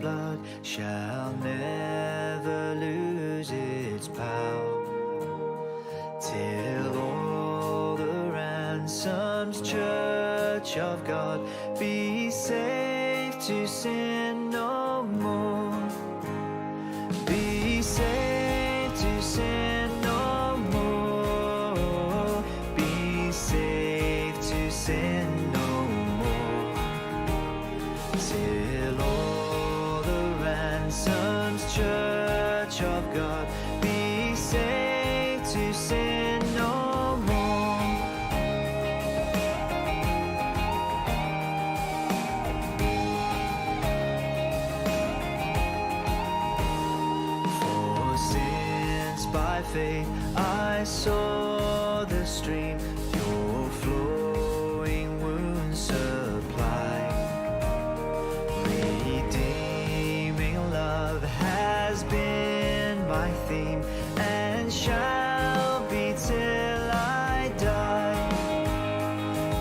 blood shall never lose its power, till all the ransomed church of God be saved to sin no more. Be saved to sin no more. Be saved to sin no more. Till all the ransomed church of God be saved to sin no more. For since by faith I saw the stream your flowing wounds supply, redeeming love has been my theme and shall be till I die,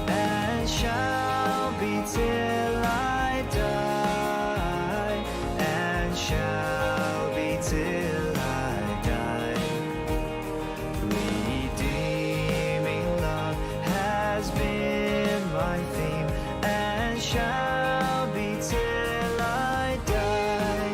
and shall be till I die, and shall be till I die. Redeeming love has been my theme and shall be till I die.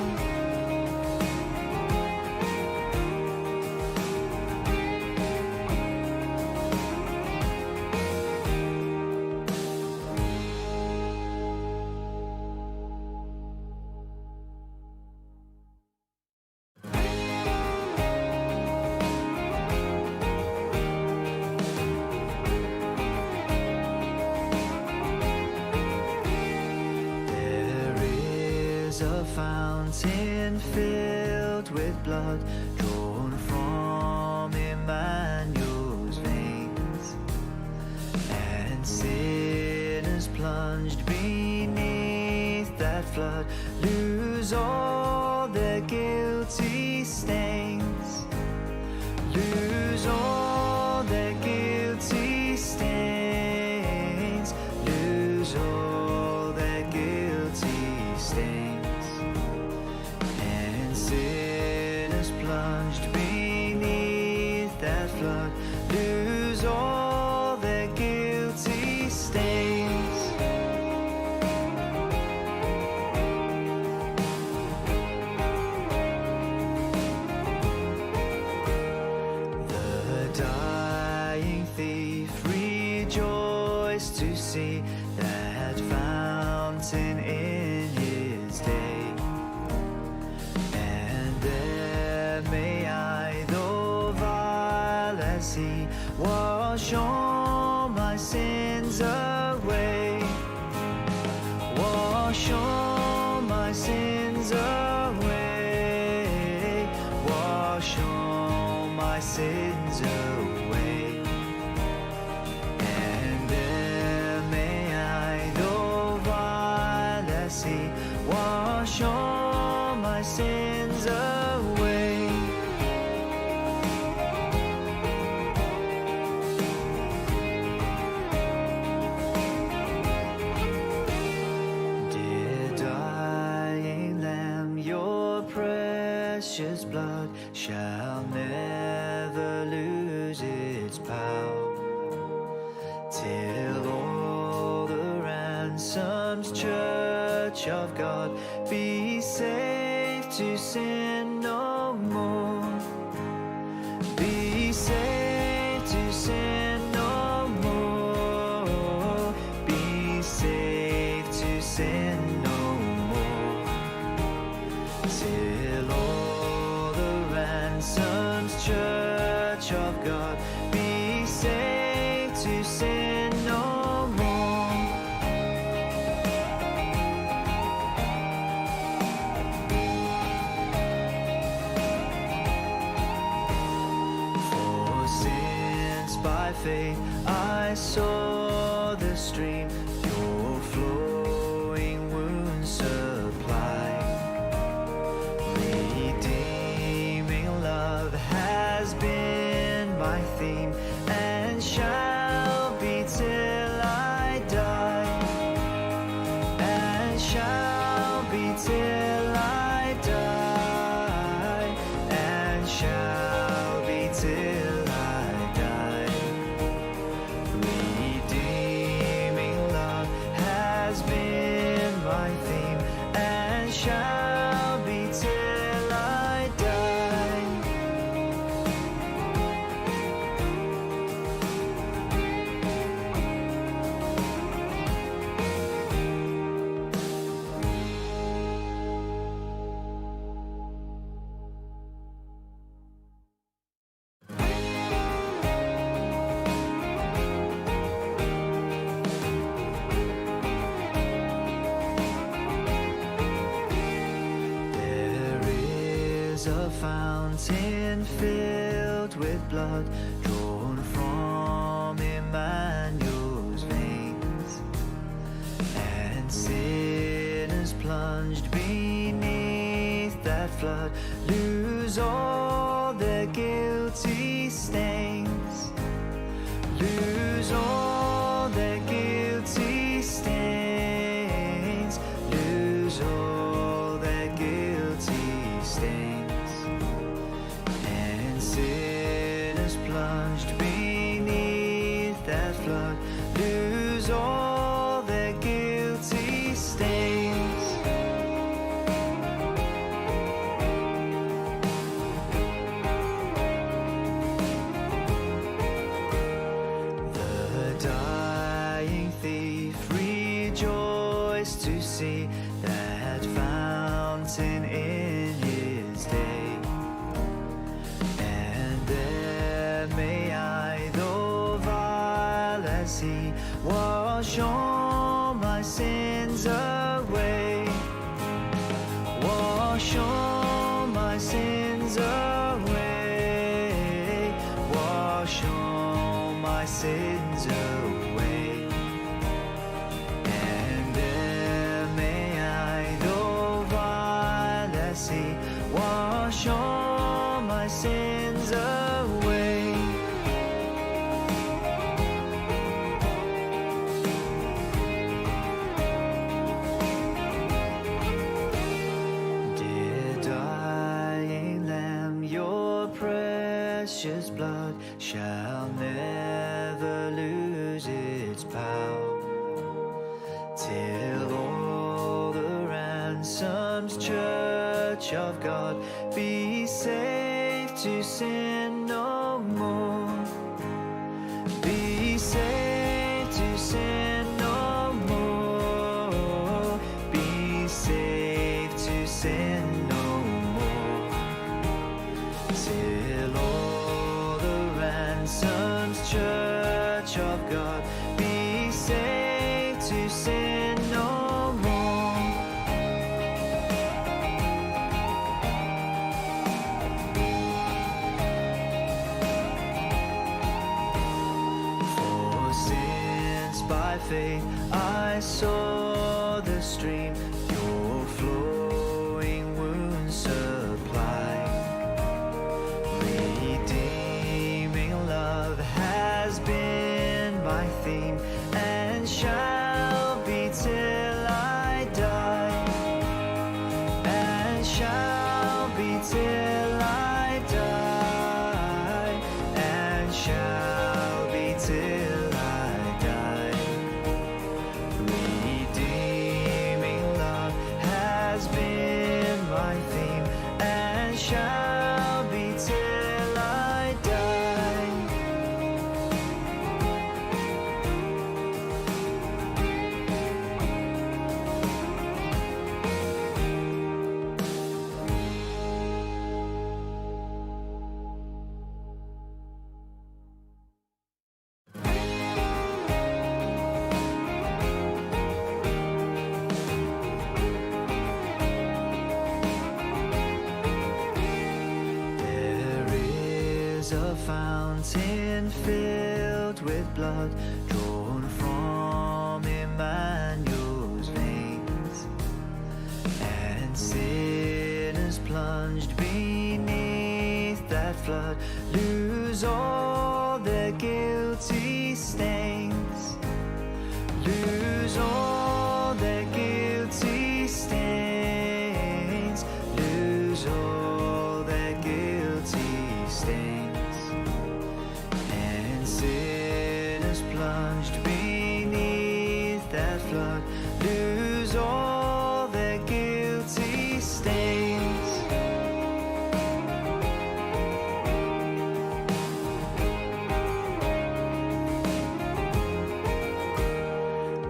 There is a fountain filled with blood drawn from Emmanuel's veins, and sinners plunged beneath that flood lose all their guilty stains, lose all their guilty stains, lose all their guilty stains, and sinners plunged beneath that flood lose all their guilty stains. The dying thief rejoiced to see that fountain in his day, and there may I, though vile as he, wash all my sins away, wash all my sins away, wash all my sins away. And there may I, though vile as he, wash all my sins away. Dear dying Lamb, your precious blood shall never lose its power, till all the ransomed church of God be saved to sin no more. Be saved to sin no more. Be saved to sin no more. Till all the ransomed church of God be saved to sin no more. For since by faith I saw the stream your flowing wounds supply, redeeming love has been my theme and shall be till I die, and shall be till I is a fountain filled with blood drawn from Emmanuel's veins, and sinners plunged beneath that flood lose all their guilty stains, lose all their guilty stains, lose all their guilty stains, and sinners plunged beneath that flood lose all their guilty stains. To see that fountain in his day, and there may I, though vile as he, wash all my sins away, wash all my sins away, wash all my sins away. Wash all my sins away. Dear dying Lamb, your precious blood shall never lose its power, till all the ransomed church of God be safe to sin no more, be safe to sin no more, be safe to sin no more, till all the ransomed church of God be safe to sin no more. By faith I saw the stream your flowing wounds supply. Redeeming love has been my theme and shall be till I die, and shall be till I die, and shall be till I die. Redeeming love has been my theme and shall be till I die. A fountain filled with blood drawn from Emmanuel's veins, and sinners plunged beneath that flood lose all their guilty stains, lose all their guilty stains, lose all their guilty stains. Sinners plunged beneath that flood lose all their guilty stains.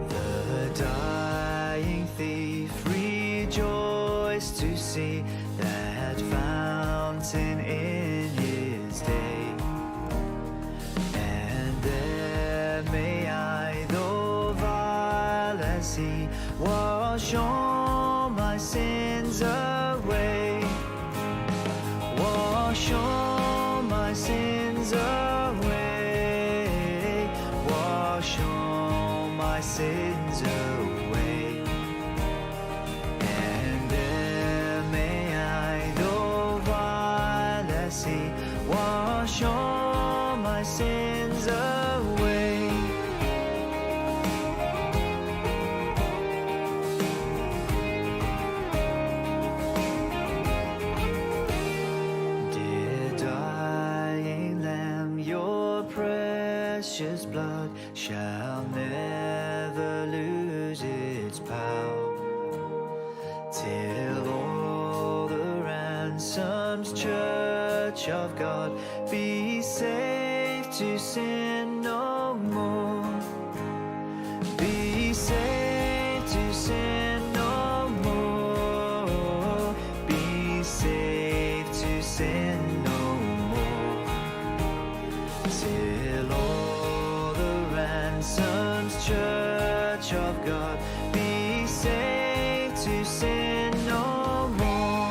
The dying thief rejoiced to see that fountain in his day. May I, though vile as he, wash all my sins away, wash all my sins away, wash all my sins away. And there may I, though vile as sea, wash all my sins away. Dear dying Lamb, your precious blood shall never lose its power, till all the ransomed church of God be saved to sin no more. Be saved to sin no more. Be saved to sin no more. Till all the ransomed church of God be saved to sin no more.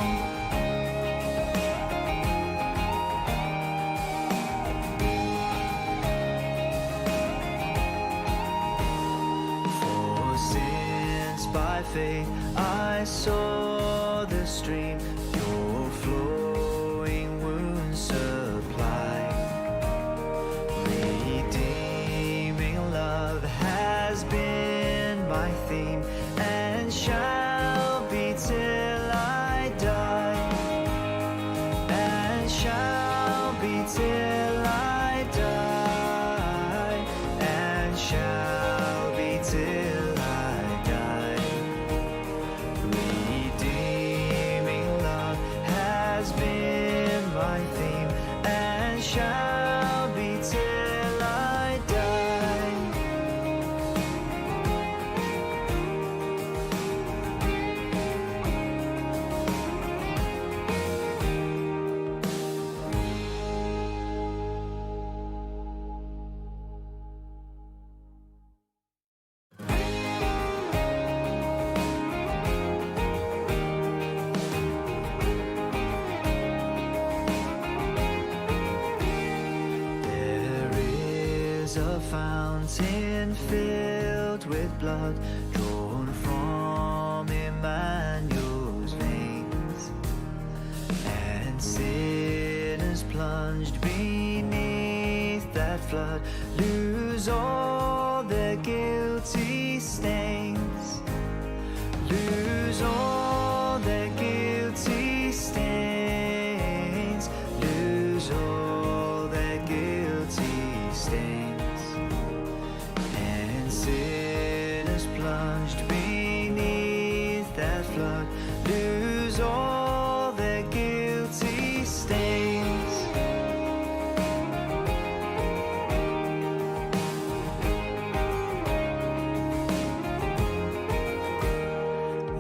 For since by faith I saw the stream your flowing wounds supply, redeeming love has been my theme and shall be till I die, and shall be till I die, and shall be till I die. Redeeming love has been my theme and shall be till I die. There is a fountain filled with blood drawn from Emmanuel's veins, and sinners plunged beneath that flood lose all their guilty stains, lose all their guilty stains, lose all their guilty stains. And sinners plunged beneath that flood lose all their guilty stains.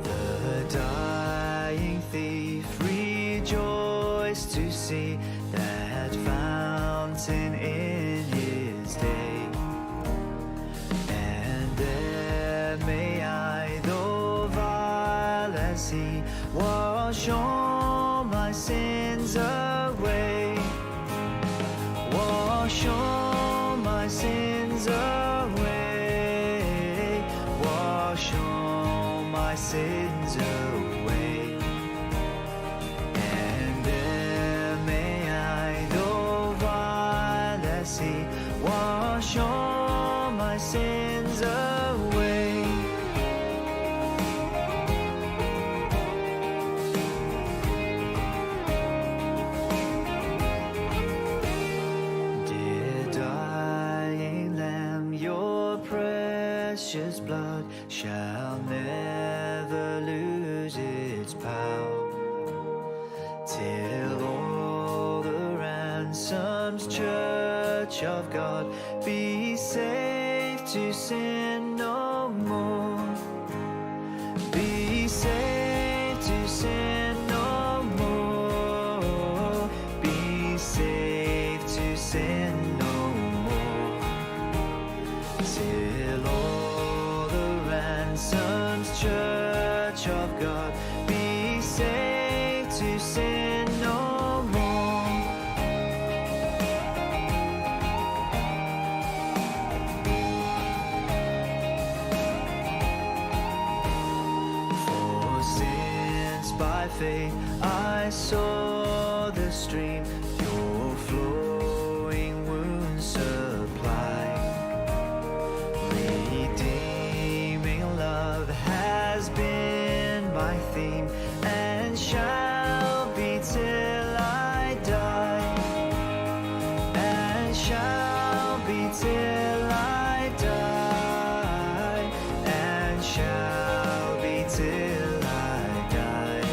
The dying thief rejoiced to see that fountain in his day. And there may I, though vile as he, wash all my sins away, wash all my sins away, wash all my sins away. And there may I, though vile as he, wash all my sins away. Dear dying Lamb, your precious blood shall never lose its power, till all the ransomed church of God be saved to sin no more. Be saved to sin no more. Be saved to sin no more. Till all the ransomed church of God be saved to sin no more. faith I saw the stream, your flowing wounds supply. Redeeming love has been my theme and shall be till I die, and shall be till I die, and shall be till I die.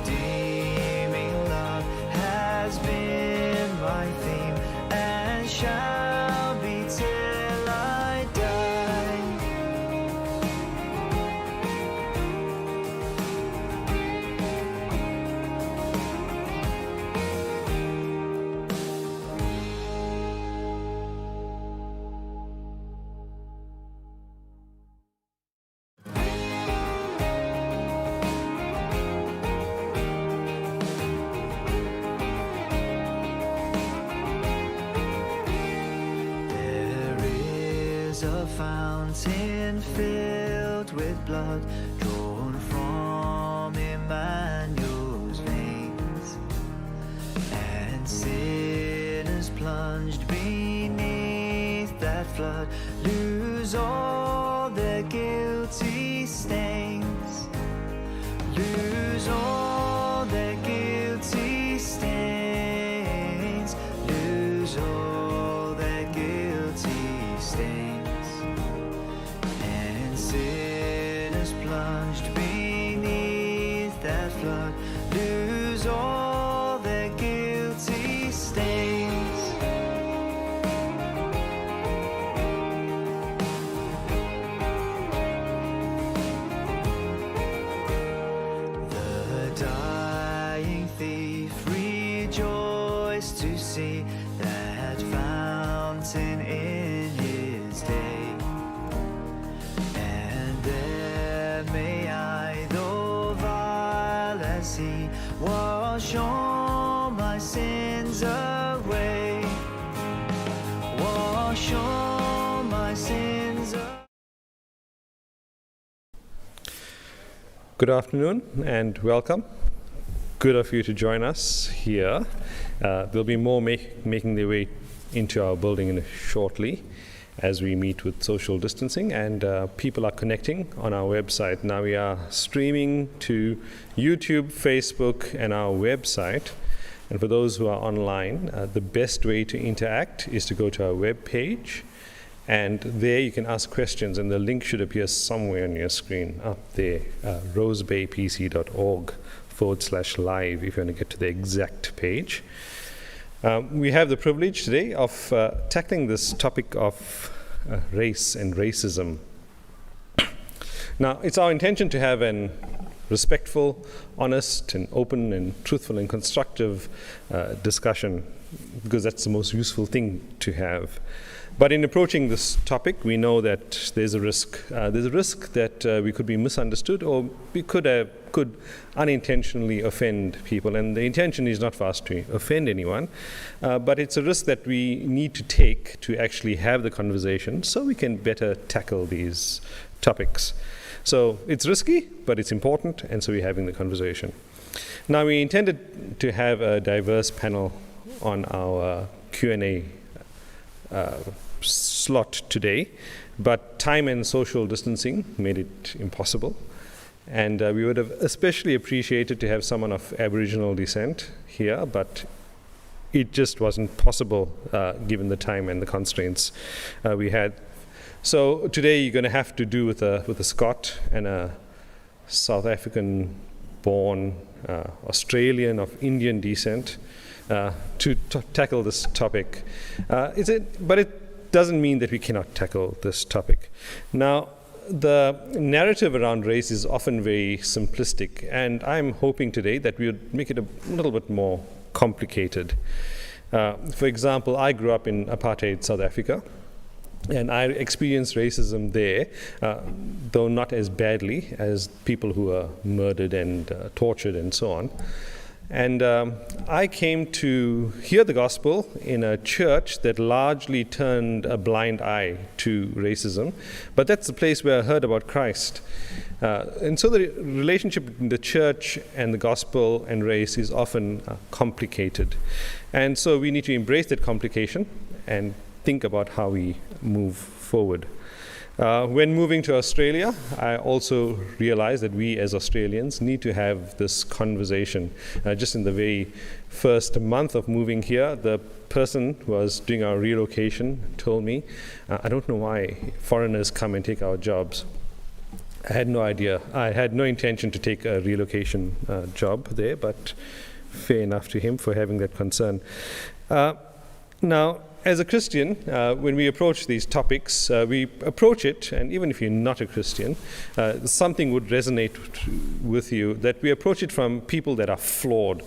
Redeeming love has been my theme and shall be till I die. There is a fountain filled with blood drawn from Emmanuel's veins, and sinners plunged beneath that flood lose all their guilty stains, lose all their guilty stains, lose all their guilty stains, and sinners plunged beneath that flood lose all their guilty stains. The dying thief rejoiced to see that fountain in his day, and there may I, though vile as he, wash all my sins away, wash all my sins away. Good afternoon and welcome. Good of you to join us here. There'll be more making their way into our building shortly as we meet with social distancing, and people are connecting on our website. Now we are streaming to YouTube, Facebook, and our website. And for those who are online, the best way to interact is to go to our web page, and there you can ask questions, and the link should appear somewhere on your screen up there, rosebaypc.org/live if you want to get to the exact page. We have the privilege today of tackling this topic of race and racism. Now, it's our intention to have an respectful, honest, and open, and truthful, and constructive discussion, because that's the most useful thing to have. But in approaching this topic, we know that there's a risk. There's a risk that we could be misunderstood, or we could unintentionally offend people. And the intention is not for us to offend anyone, but it's a risk that we need to take to actually have the conversation so we can better tackle these topics. So it's risky, but it's important, and so we're having the conversation. Now, we intended to have a diverse panel on our Q&A slot today, but time and social distancing made it impossible. And we would have especially appreciated to have someone of Aboriginal descent here, but it just wasn't possible given the time and the constraints we had. So today you're going to have to do with a Scot and a South African-born Australian of Indian descent to tackle this topic. But it doesn't mean that we cannot tackle this topic. Now, the narrative around race is often very simplistic, and I'm hoping today that we would make it a little bit more complicated. For example, I grew up in apartheid South Africa, and I experienced racism there, though not as badly as people who were murdered and tortured and so on. And I came to hear the gospel in a church that largely turned a blind eye to racism. But that's the place where I heard about Christ. And so the relationship between the church and the gospel and race is often complicated. And so we need to embrace that complication and think about how we move forward. When moving to Australia, I also realized that we as Australians need to have this conversation. Just in the very first month of moving here, the person who was doing our relocation told me, I don't know why foreigners come and take our jobs. I had no idea. I had no intention to take a relocation job there, but fair enough to him for having that concern. Now, as a Christian, when we approach these topics, we approach it, and even if you're not a Christian, something would resonate with you, that we approach it from people that are flawed.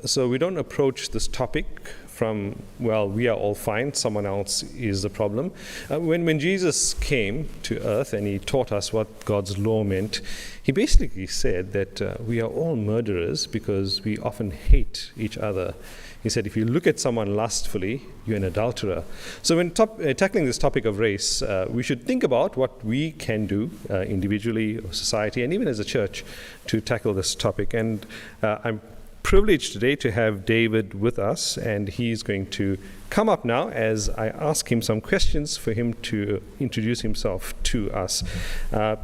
So we don't approach this topic from, well, we are all fine, someone else is the problem. When Jesus came to earth and he taught us what God's law meant, he basically said that we are all murderers because we often hate each other. He said, if you look at someone lustfully, you're an adulterer. So when tackling this topic of race, we should think about what we can do individually, or society, and even as a church to tackle this topic. And I'm privileged today to have David with us, and he's going to come up now as I ask him some questions for him to introduce himself to us.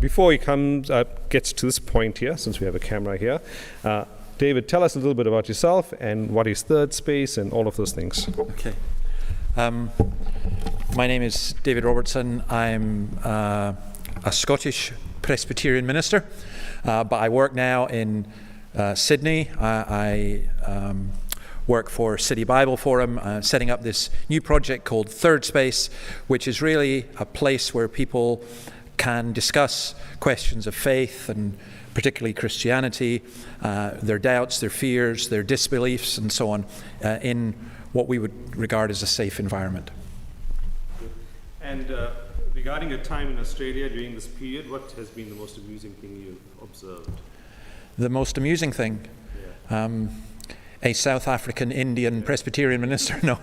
Before he gets to this point here, since we have a camera here, David, tell us a little bit about yourself and what is Third Space and all of those things. Okay. My name is David Robertson. I'm a Scottish Presbyterian minister, but I work now in Sydney. I work for City Bible Forum, setting up this new project called Third Space, which is really a place where people can discuss questions of faith and particularly Christianity, their doubts, their fears, their disbeliefs, and so on, in what we would regard as a safe environment. And regarding your time in Australia during this period, what has been the most amusing thing you've observed? The most amusing thing? Yeah. A South African Indian Presbyterian minister? No.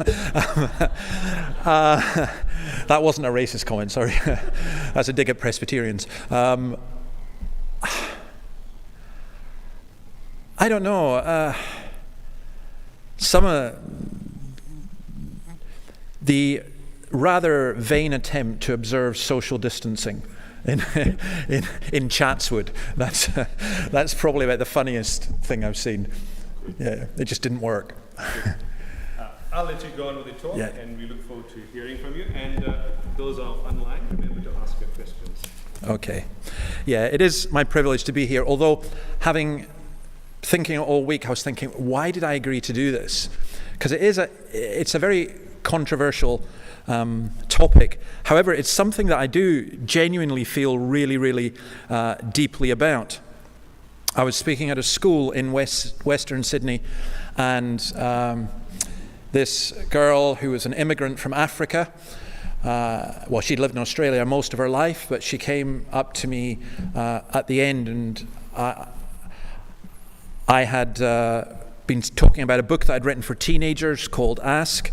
That wasn't a racist comment, sorry. That's a dig at Presbyterians. I don't know. Some of the rather vain attempt to observe social distancing in Chatswood, that's probably about the funniest thing I've seen. Yeah, it just didn't work. I'll let you go on with the talk, yeah. And we look forward to hearing from you. And those are online. Remember to ask your questions. Okay. Yeah, it is my privilege to be here, although thinking all week, I was thinking, why did I agree to do this? Because it's a very controversial topic. However, it's something that I do genuinely feel really, really deeply about. I was speaking at a school in Western Sydney, and this girl who was an immigrant from Africa, well, she'd lived in Australia most of her life, but she came up to me at the end, and I had been talking about a book that I'd written for teenagers called Ask,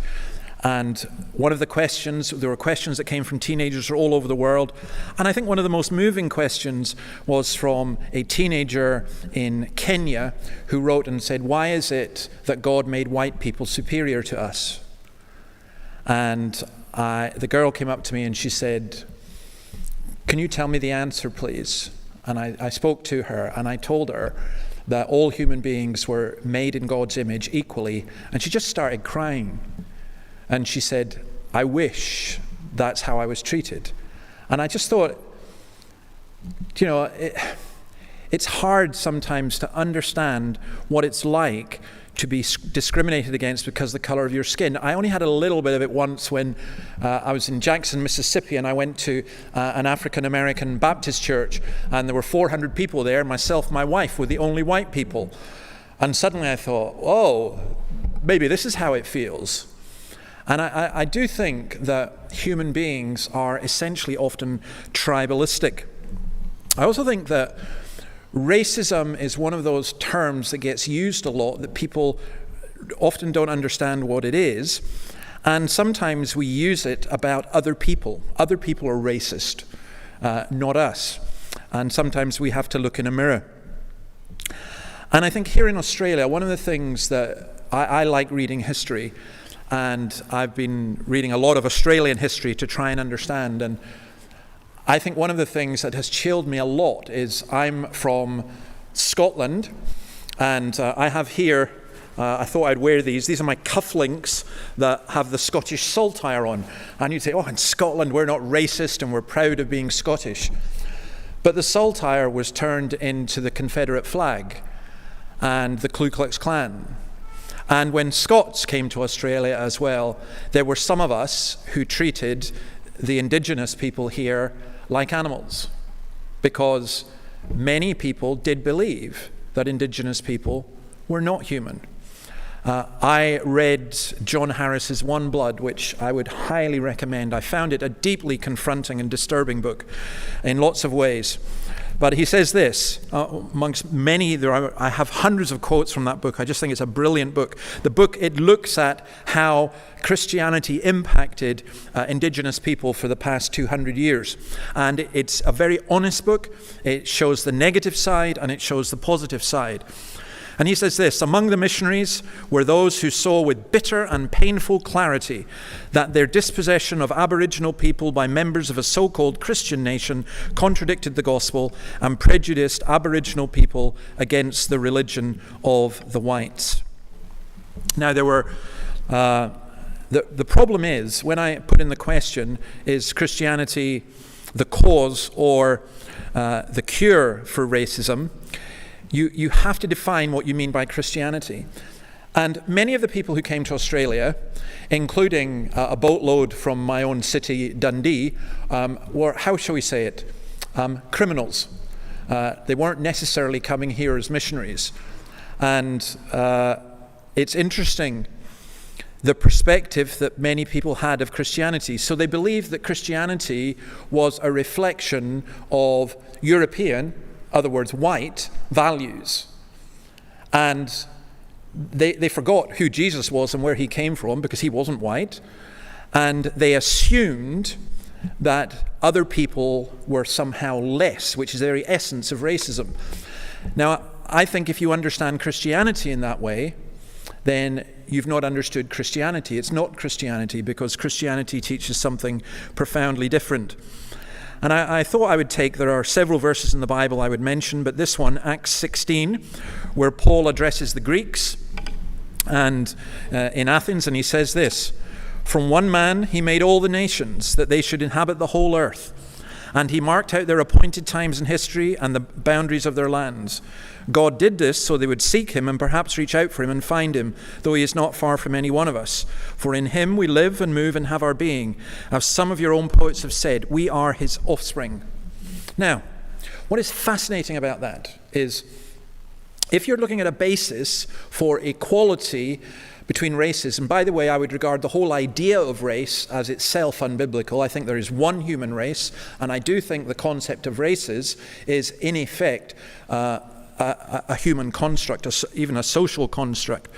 and one of the questions, there were questions that came from teenagers all over the world, and I think one of the most moving questions was from a teenager in Kenya who wrote and said, why is it that God made white people superior to us? And the girl came up to me and she said, can you tell me the answer, please? And I spoke to her and I told her that all human beings were made in God's image equally, and she just started crying. And she said, I wish that's how I was treated. And I just thought, it's hard sometimes to understand what it's like to be discriminated against because of the color of your skin. I only had a little bit of it once when I was in Jackson, Mississippi, and I went to an African-American Baptist church, and there were 400 people there, and myself and my wife were the only white people. And suddenly I thought, oh, maybe this is how it feels. And I do think that human beings are essentially often tribalistic. I also think that racism is one of those terms that gets used a lot that people often don't understand what it is. And sometimes we use it about other people. Other people are racist, not us. And sometimes we have to look in a mirror. And I think here in Australia, one of the things that I like reading history, and I've been reading a lot of Australian history to try and understand, and I think one of the things that has chilled me a lot is I'm from Scotland, and I have here, I thought I'd wear these. These are my cufflinks that have the Scottish saltire on. And you'd say, oh, in Scotland we're not racist and we're proud of being Scottish. But the saltire was turned into the Confederate flag and the Ku Klux Klan. And when Scots came to Australia as well, there were some of us who treated the indigenous people here like animals, because many people did believe that indigenous people were not human. I read John Harris's One Blood, which I would highly recommend. I found it a deeply confronting and disturbing book in lots of ways. But he says this, amongst many, I have hundreds of quotes from that book. I just think it's a brilliant book. The book, it looks at how Christianity impacted indigenous people for the past 200 years. And it's a very honest book. It shows the negative side and it shows the positive side. And he says this, among the missionaries were those who saw with bitter and painful clarity that their dispossession of Aboriginal people by members of a so-called Christian nation contradicted the gospel and prejudiced Aboriginal people against the religion of the whites. Now there were, the problem is, when I put in the question, is Christianity the cause or the cure for racism? You have to define what you mean by Christianity. And many of the people who came to Australia, including a boatload from my own city, Dundee, were, how shall we say it, criminals. They weren't necessarily coming here as missionaries. And it's interesting, the perspective that many people had of Christianity. So they believed that Christianity was a reflection of European, other words, white values. And they forgot who Jesus was and where he came from because he wasn't white. And they assumed that other people were somehow less, which is the very essence of racism. Now, I think if you understand Christianity in that way, then you've not understood Christianity. It's not Christianity, because Christianity teaches something profoundly different. And I thought I would there are several verses in the Bible I would mention, but this one, Acts 16, where Paul addresses the Greeks and in Athens, and he says this, from one man he made all the nations, that they should inhabit the whole earth. And he marked out their appointed times in history and the boundaries of their lands. God did this so they would seek him and perhaps reach out for him and find him, though he is not far from any one of us. For in him we live and move and have our being. As some of your own poets have said, we are his offspring. Now, what is fascinating about that is, if you're looking at a basis for equality between races, and by the way, I would regard the whole idea of race as itself unbiblical. I think there is one human race, and I do think the concept of races is in effect a human construct, even a social construct.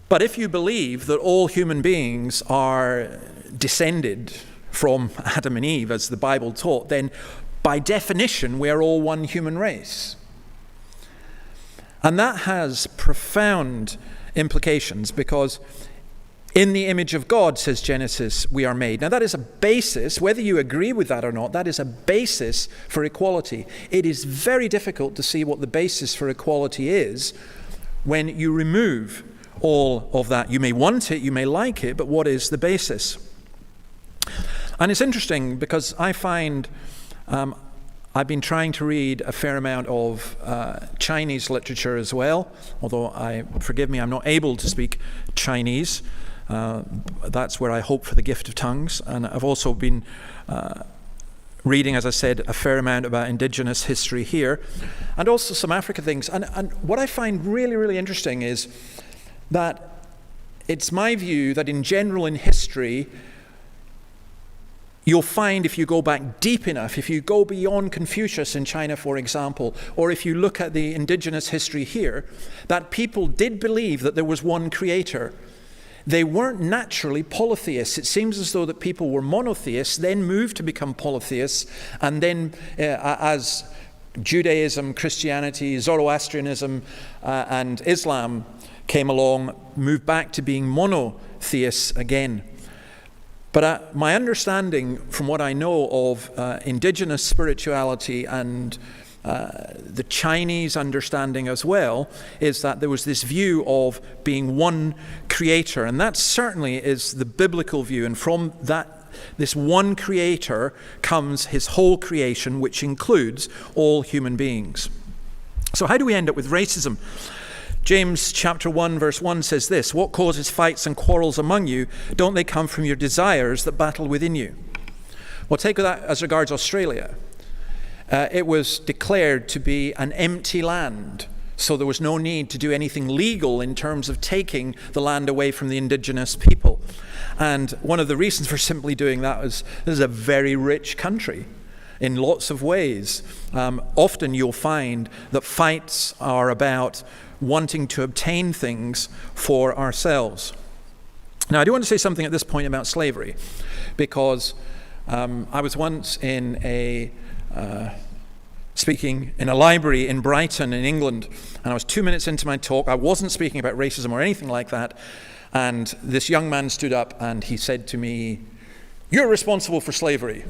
But if you believe that all human beings are descended from Adam and Eve, as the Bible taught, then by definition we are all one human race. And that has profound implications, because in the image of God, says Genesis, we are made. Now that is a basis, whether you agree with that or not, that is a basis for equality. It is very difficult to see what the basis for equality is when you remove all of that. You may want it, you may like it, but what is the basis? And it's interesting because I find I've been trying to read a fair amount of Chinese literature as well, although forgive me, I'm not able to speak Chinese. That's where I hope for the gift of tongues. And I've also been reading, as I said, a fair amount about indigenous history here, and also some African things. And what I find really, really interesting is that it's my view that in general in history, you'll find if you go back deep enough, if you go beyond Confucius in China, for example, or if you look at the indigenous history here, that people did believe that there was one creator. They weren't naturally polytheists. It seems as though that people were monotheists, then moved to become polytheists, and then as Judaism, Christianity, Zoroastrianism, and Islam came along, moved back to being monotheists again. But my understanding from what I know of indigenous spirituality and the Chinese understanding as well is that there was this view of being one creator, and that certainly is the biblical view. And from this one creator comes his whole creation, which includes all human beings. So how do we end up with racism? James chapter 1 verse 1 says this: "What causes fights and quarrels among you? Don't they come from your desires that battle within you?" Well, take that as regards Australia. It was declared to be an empty land, so there was no need to do anything legal in terms of taking the land away from the indigenous people. And one of the reasons for simply doing that was this is a very rich country in lots of ways. Often you'll find that fights are about wanting to obtain things for ourselves. Now, I do want to say something at this point about slavery, because I was once speaking in a library in Brighton in England, and I was 2 minutes into my talk. I wasn't speaking about racism or anything like that, and this young man stood up and he said to me, "You're responsible for slavery."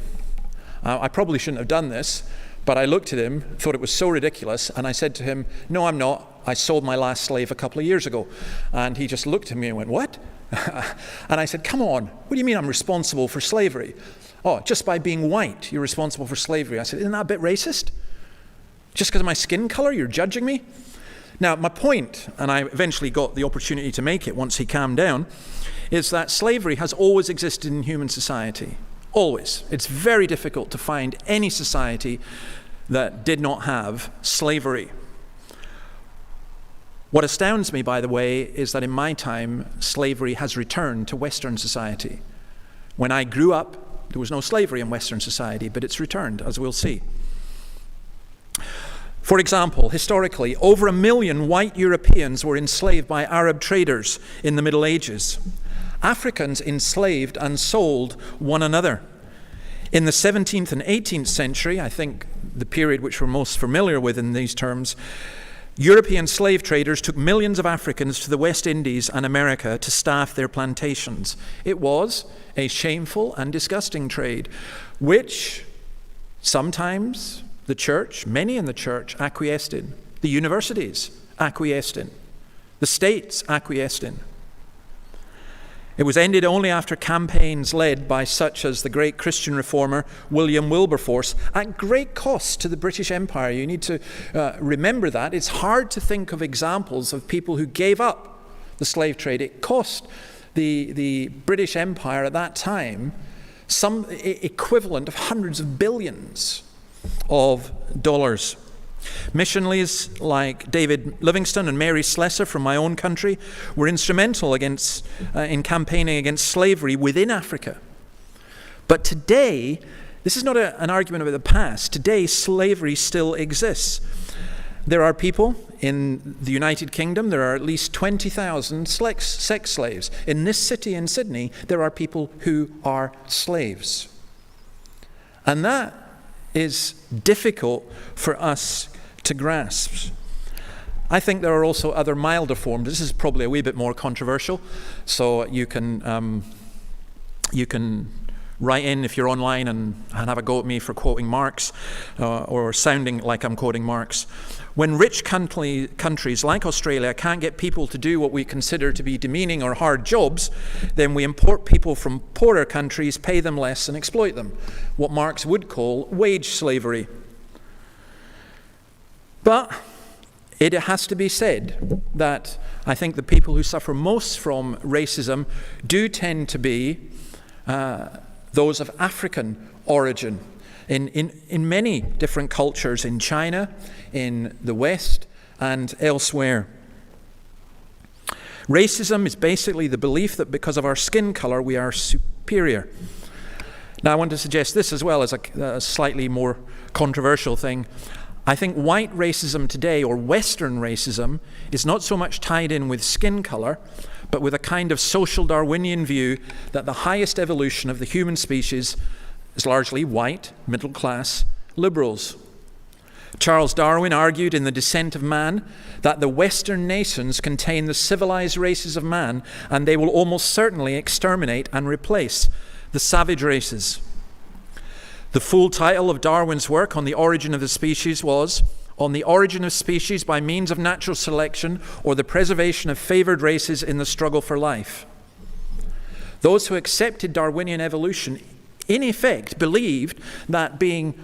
I probably shouldn't have done this, but I looked at him, thought it was so ridiculous, and I said to him, "No, I'm not. I sold my last slave a couple of years ago." And he just looked at me and went, "What?" And I said, "Come on, what do you mean I'm responsible for slavery?" "Oh, just by being white, you're responsible for slavery." I said, "Isn't that a bit racist? Just because of my skin color, you're judging me?" Now, my point, and I eventually got the opportunity to make it once he calmed down, is that slavery has always existed in human society. Always. It's very difficult to find any society that did not have slavery. What astounds me, by the way, is that in my time, slavery has returned to Western society. When I grew up, there was no slavery in Western society, but it's returned, as we'll see. For example, historically, over 1 million white Europeans were enslaved by Arab traders in the Middle Ages. Africans enslaved and sold one another. In the 17th and 18th century, I think the period which we're most familiar with in these terms, European slave traders took millions of Africans to the West Indies and America to staff their plantations. It was a shameful and disgusting trade, which sometimes the church, many in the church, acquiesced in. The universities acquiesced in. The states acquiesced in. It was ended only after campaigns led by such as the great Christian reformer William Wilberforce, at great cost to the British Empire. You need to remember that. It's hard to think of examples of people who gave up the slave trade. It cost the British Empire at that time some equivalent of hundreds of billions of dollars. Missionaries like David Livingstone and Mary Slessor from my own country were instrumental in campaigning against slavery within Africa. But today, this is not an argument about the past. Today, slavery still exists. There are people in the United Kingdom, there are at least 20,000 sex slaves. In this city in Sydney, there are people who are slaves. And that is difficult for us to grasp. I think there are also other milder forms. This is probably a wee bit more controversial, so you can write in if you're online and have a go at me for quoting Marx or sounding like I'm quoting Marx. When rich countries like Australia can't get people to do what we consider to be demeaning or hard jobs, then we import people from poorer countries, pay them less and exploit them. What Marx would call wage slavery. But it has to be said that I think the people who suffer most from racism do tend to be those of African origin in many different cultures in China, in the West, and elsewhere. Racism is basically the belief that because of our skin color we are superior. Now, I want to suggest this as well as a slightly more controversial thing. I think white racism today, or Western racism, is not so much tied in with skin color, but with a kind of social Darwinian view that the highest evolution of the human species is largely white, middle-class liberals. Charles Darwin argued in The Descent of Man that the Western nations contain the civilized races of man, and they will almost certainly exterminate and replace the savage races. The full title of Darwin's work on the origin of the species was On the Origin of Species by Means of Natural Selection or the Preservation of Favored Races in the Struggle for Life. Those who accepted Darwinian evolution, in effect, believed that being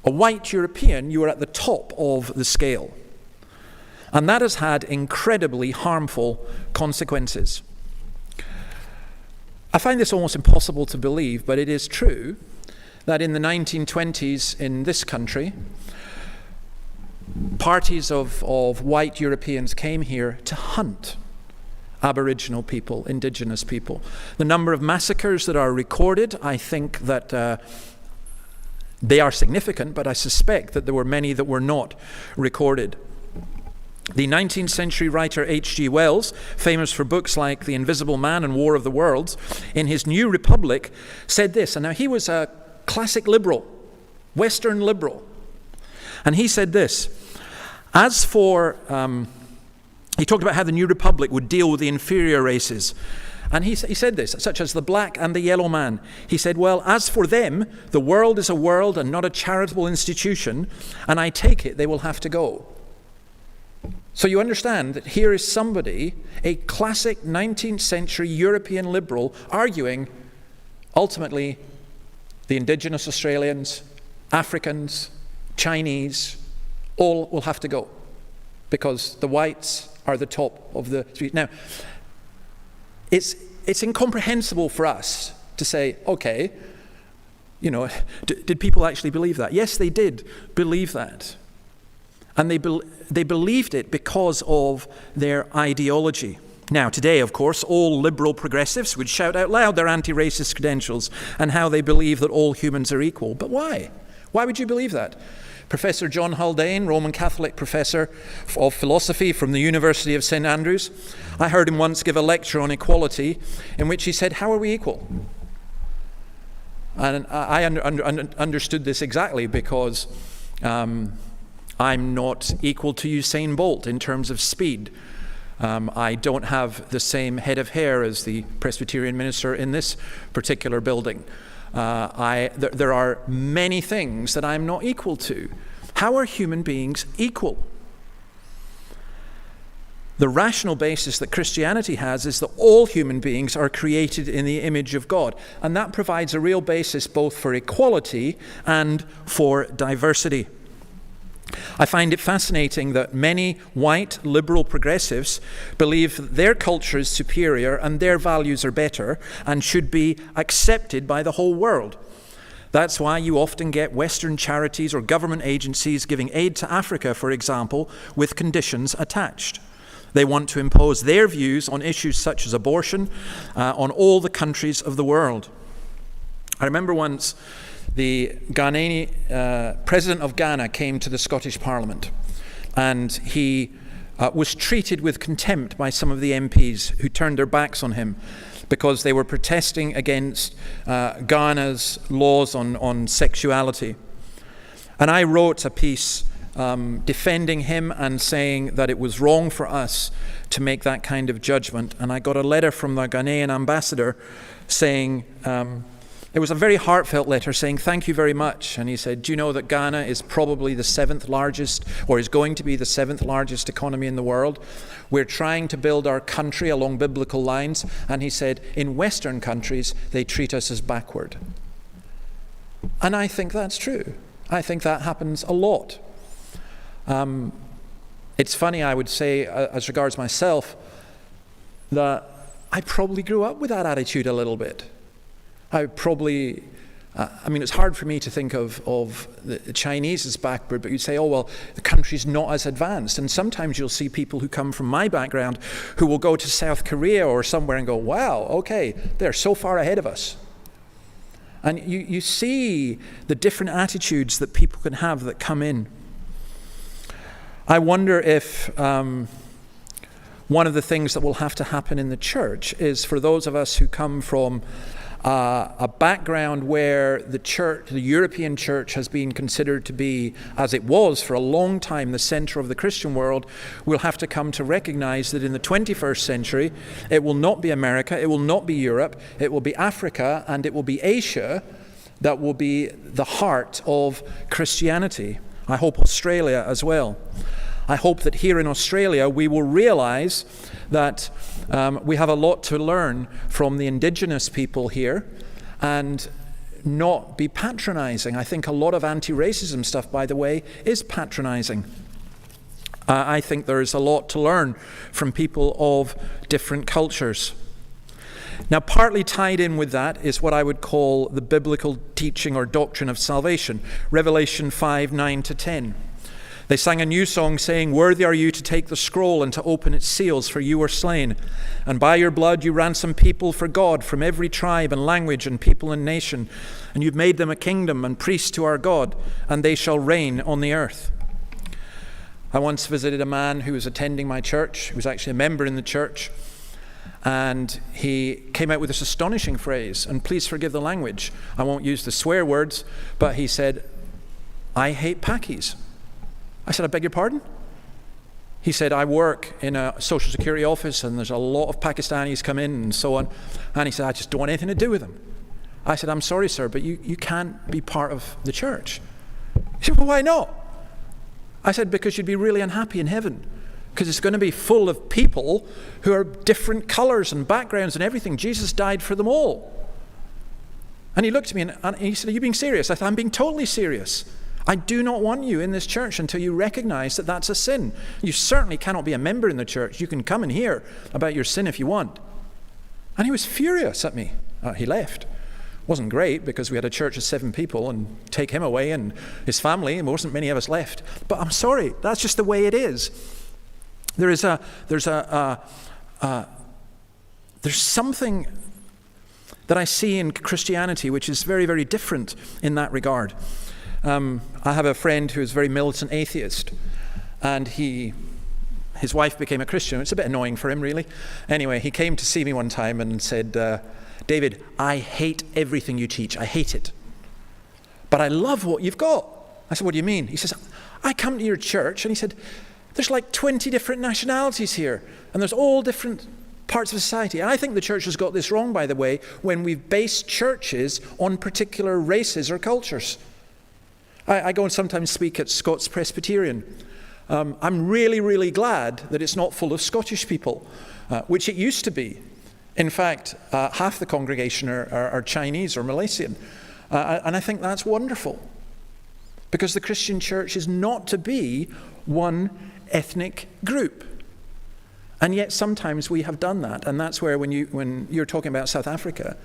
a white European, you were at the top of the scale. And that has had incredibly harmful consequences. I find this almost impossible to believe, but it is true that in the 1920s in this country, parties of white Europeans came here to hunt Aboriginal people, indigenous people. The number of massacres that are recorded, I think that they are significant, but I suspect that there were many that were not recorded. The 19th century writer H.G. Wells, famous for books like The Invisible Man and War of the Worlds, in his New Republic said this, and now he was a classic liberal, Western liberal, and he said this, as for, he talked about how the New Republic would deal with the inferior races, and he said this, such as the black and the yellow man. He said, well, as for them, the world is a world and not a charitable institution, and I take it they will have to go. So you understand that here is somebody, a classic 19th century European liberal, arguing ultimately the indigenous Australians, Africans, Chinese, all will have to go because the whites are the top of the street. Now, it's incomprehensible for us to say, okay, you know, did people actually believe that? Yes, they did believe that. And they believed it because of their ideology. Now, today, of course, all liberal progressives would shout out loud their anti-racist credentials and how they believe that all humans are equal. But why? Why would you believe that? Professor John Haldane, Roman Catholic professor of philosophy from the University of St. Andrews, I heard him once give a lecture on equality in which he said, how are we equal? And I understood this exactly because I'm not equal to Usain Bolt in terms of speed. I don't have the same head of hair as the Presbyterian minister in this particular building. There are many things that I'm not equal to. How are human beings equal? The rational basis that Christianity has is that all human beings are created in the image of God, and that provides a real basis both for equality and for diversity. I find it fascinating that many white liberal progressives believe that their culture is superior and their values are better and should be accepted by the whole world. That's why you often get Western charities or government agencies giving aid to Africa, for example, with conditions attached. They want to impose their views on issues such as abortion on all the countries of the world. I remember once the Ghanaian president of Ghana came to the Scottish Parliament, and he was treated with contempt by some of the MPs who turned their backs on him because they were protesting against Ghana's laws on sexuality. And I wrote a piece defending him and saying that it was wrong for us to make that kind of judgment. And I got a letter from the Ghanaian ambassador saying, it was a very heartfelt letter saying, thank you very much. And he said, do you know that Ghana is probably the 7th largest, or is going to be the 7th largest economy in the world? We're trying to build our country along biblical lines. And he said, in Western countries, they treat us as backward. And I think that's true. I think that happens a lot. It's funny, I would say, as regards myself, that I probably grew up with that attitude a little bit. I probably, it's hard for me to think of the Chinese as backward, but you'd say, oh, well, the country's not as advanced. And sometimes you'll see people who come from my background who will go to South Korea or somewhere and go, wow, okay, they're so far ahead of us. And you see the different attitudes that people can have that come in. I wonder if one of the things that will have to happen in the church is for those of us who come from a background where the church, the European church, has been considered to be, as it was for a long time, the center of the Christian world, we'll have to come to recognize that in the 21st century, it will not be America, it will not be Europe, it will be Africa, and it will be Asia that will be the heart of Christianity. I hope Australia as well. I hope that here in Australia we will realize that we have a lot to learn from the indigenous people here and not be patronizing. I think a lot of anti-racism stuff, by the way, is patronizing. I think there is a lot to learn from people of different cultures. Now, partly tied in with that is what I would call the biblical teaching or doctrine of salvation. Revelation 5:9-10. They sang a new song saying, "Worthy are you to take the scroll and to open its seals, for you were slain. And by your blood you ransomed people for God from every tribe and language and people and nation. And you've made them a kingdom and priests to our God, and they shall reign on the earth." I once visited a man who was attending my church, who was actually a member in the church, and he came out with this astonishing phrase, and please forgive the language, I won't use the swear words, but he said, "I hate Pakis." I said, "I beg your pardon?" He said, "I work in a social security office and there's a lot of Pakistanis come in and so on." And he said, "I just don't want anything to do with them." I said, "I'm sorry, sir, but you can't be part of the church." He said, "Well, why not?" I said, "Because you'd be really unhappy in heaven. Because it's going to be full of people who are different colors and backgrounds and everything. Jesus died for them all." And he looked at me and he said, "Are you being serious?" I said, "I'm being totally serious. I do not want you in this church until you recognize that that's a sin. You certainly cannot be a member in the church. You can come and hear about your sin if you want." And he was furious at me. He left. It wasn't great because we had a church of 7 people and take him away and his family, and there wasn't many of us left. But I'm sorry, that's just the way it is. There's something that I see in Christianity which is very, very different in that regard. I have a friend who is a very militant atheist, and his wife became a Christian. It's a bit annoying for him, really. Anyway, he came to see me one time and said, "David, I hate everything you teach. I hate it. But I love what you've got." I said, "What do you mean?" He says, "I come to your church," and he said, "there's like 20 different nationalities here, and there's all different parts of society." And I think the church has got this wrong, by the way, when we've based churches on particular races or cultures. I go and sometimes speak at Scots Presbyterian. I'm really, really glad that it's not full of Scottish people, which it used to be. In fact, half the congregation are Chinese or Malaysian. And I think that's wonderful. Because the Christian church is not to be one ethnic group. And yet sometimes we have done that. And that's where when you're talking about South Africa,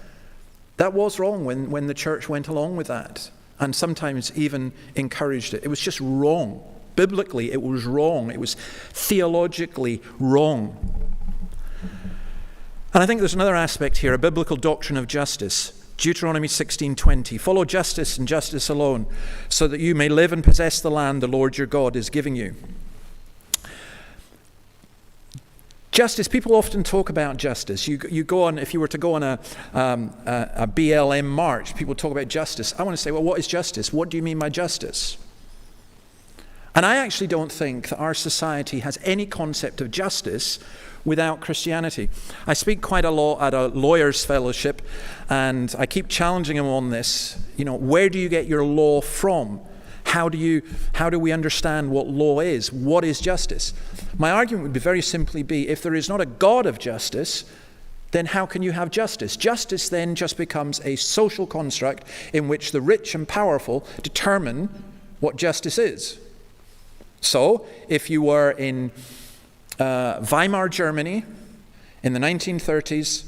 that was wrong when the church went along with that. And sometimes even encouraged it. It was just wrong. Biblically, it was wrong. It was theologically wrong. And I think there's another aspect here, a biblical doctrine of justice. Deuteronomy 16:20. "Follow justice and justice alone, so that you may live and possess the land the Lord your God is giving you." Justice, people often talk about justice. You go on, if you were to go on a BLM march, people talk about justice. I want to say, well, what is justice? What do you mean by justice? And I actually don't think that our society has any concept of justice without Christianity. I speak quite a lot at a lawyers' fellowship, and I keep challenging them on this. Where do you get your law from? How do we understand what law is? What is justice? My argument would very simply be, if there is not a God of justice, then how can you have justice? Justice then just becomes a social construct in which the rich and powerful determine what justice is. So, if you were in Weimar Germany in the 1930s,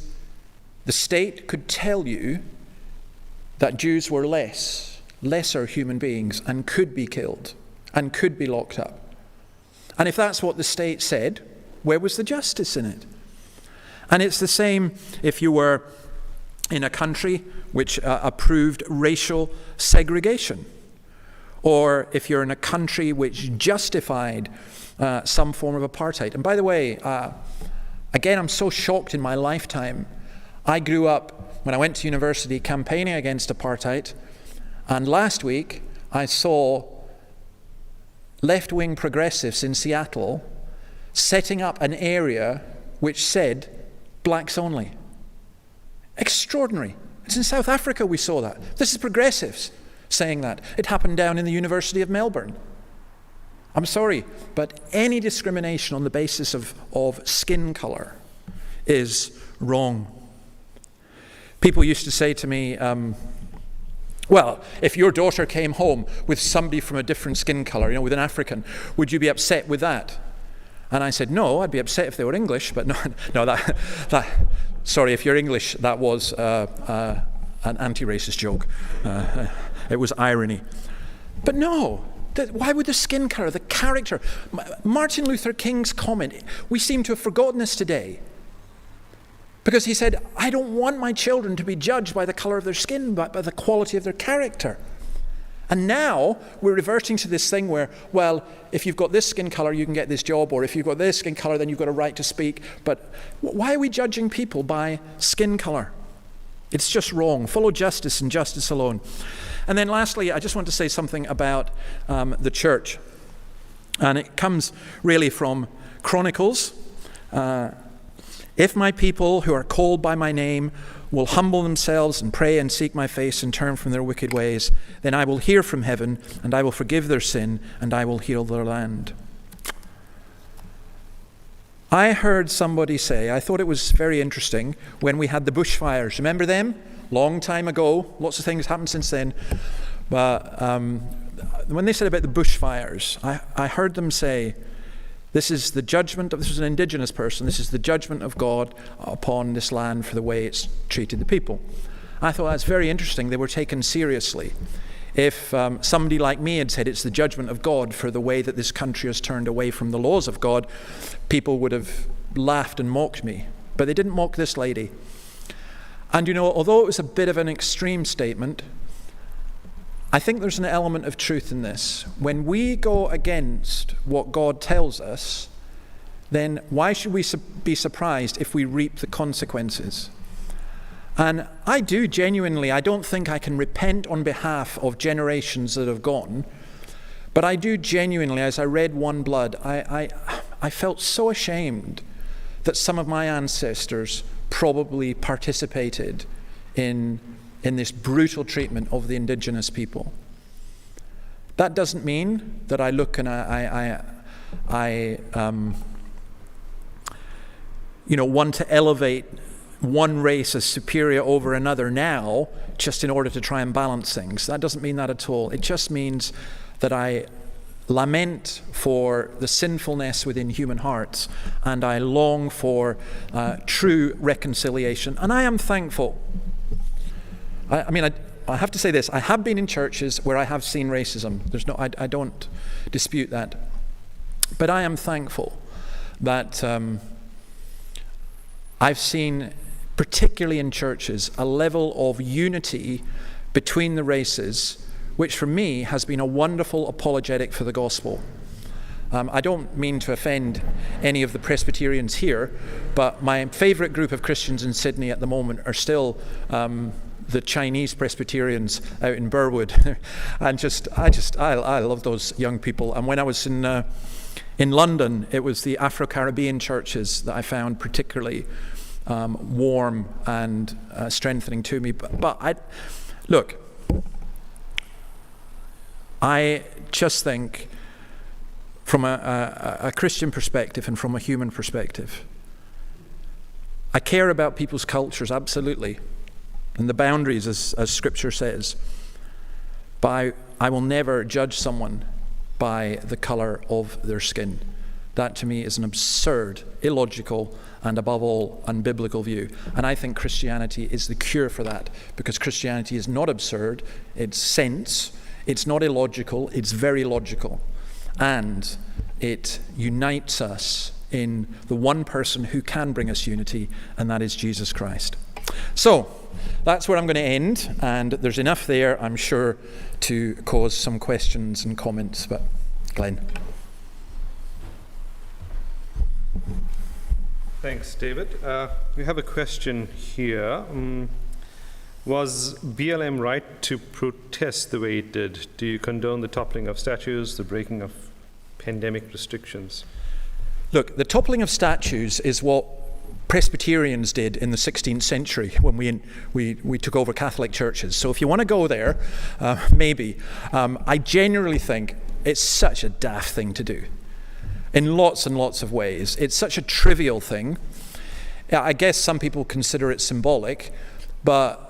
the state could tell you that Jews were lesser human beings and could be killed and could be locked up. And if that's what the state said, where was the justice in it? And it's the same if you were in a country which approved racial segregation, or if you're in a country which justified some form of apartheid. And by the way, again, I'm so shocked in my lifetime. I grew up, when I went to university, campaigning against apartheid, and last week I saw left-wing progressives in Seattle setting up an area which said blacks only. Extraordinary. It's in South Africa we saw that. This is progressives saying that. It happened down in the University of Melbourne. I'm sorry, but any discrimination on the basis of skin color is wrong. People used to say to me, well, if your daughter came home with somebody from a different skin color, with an African, would you be upset with that? And I said, no, I'd be upset if they were English, but no, sorry, if you're English, that was an anti-racist joke. It was irony. But no, why would the skin color, the character? Martin Luther King's comment, we seem to have forgotten this today. Because he said, I don't want my children to be judged by the color of their skin, but by the quality of their character. And now we're reverting to this thing where, well, if you've got this skin color, you can get this job, or if you've got this skin color, then you've got a right to speak. But why are we judging people by skin color? It's just wrong. Follow justice and justice alone. And then lastly, I just want to say something about the church. And it comes really from Chronicles. If my people who are called by my name will humble themselves and pray and seek my face and turn from their wicked ways, then I will hear from heaven and I will forgive their sin and I will heal their land. I heard somebody say, I thought it was very interesting, when we had the bushfires. Remember them? Long time ago. Lots of things happened since then. But when they said about the bushfires, I heard them say, this is the judgment of, this was an indigenous person, this is the judgment of God upon this land for the way it's treated the people. I thought that's very interesting. They were taken seriously. If somebody like me had said it's the judgment of God for the way that this country has turned away from the laws of God, people would have laughed and mocked me. But they didn't mock this lady. And although it was a bit of an extreme statement, I think there's an element of truth in this. When we go against what God tells us, then why should we be surprised if we reap the consequences? And I do genuinely, I don't think I can repent on behalf of generations that have gone, but I do genuinely, as I read One Blood, I felt so ashamed that some of my ancestors probably participated in this brutal treatment of the indigenous people. That doesn't mean that I look and I want to elevate one race as superior over another now, just in order to try and balance things. That doesn't mean that at all. It just means that I lament for the sinfulness within human hearts, and I long for true reconciliation. And I am thankful. I have to say this, I have been in churches where I have seen racism. I don't dispute that. But I am thankful that I've seen, particularly in churches, a level of unity between the races, which for me has been a wonderful apologetic for the gospel. I don't mean to offend any of the Presbyterians here, but my favorite group of Christians in Sydney at the moment are still the Chinese Presbyterians out in Burwood. And I love those young people. And when I was in London, it was the Afro-Caribbean churches that I found particularly warm and strengthening to me. But I just think from a Christian perspective and from a human perspective, I care about people's cultures, absolutely, and the boundaries, as Scripture says. But I will never judge someone by the color of their skin. That to me is an absurd, illogical, and above all, unbiblical view. And I think Christianity is the cure for that, because Christianity is not absurd, it's sense, it's not illogical, it's very logical. And it unites us in the one person who can bring us unity, and that is Jesus Christ. So that's where I'm going to end, and there's enough there, I'm sure, to cause some questions and comments. But Glenn. Thanks, David. We have a question here. Was BLM right to protest the way it did? Do you condone the toppling of statues, the breaking of pandemic restrictions? Look, the toppling of statues is what Presbyterians did in the 16th century when we took over Catholic churches. So if you want to go there, maybe. I genuinely think it's such a daft thing to do in lots and lots of ways. It's such a trivial thing. I guess some people consider it symbolic, but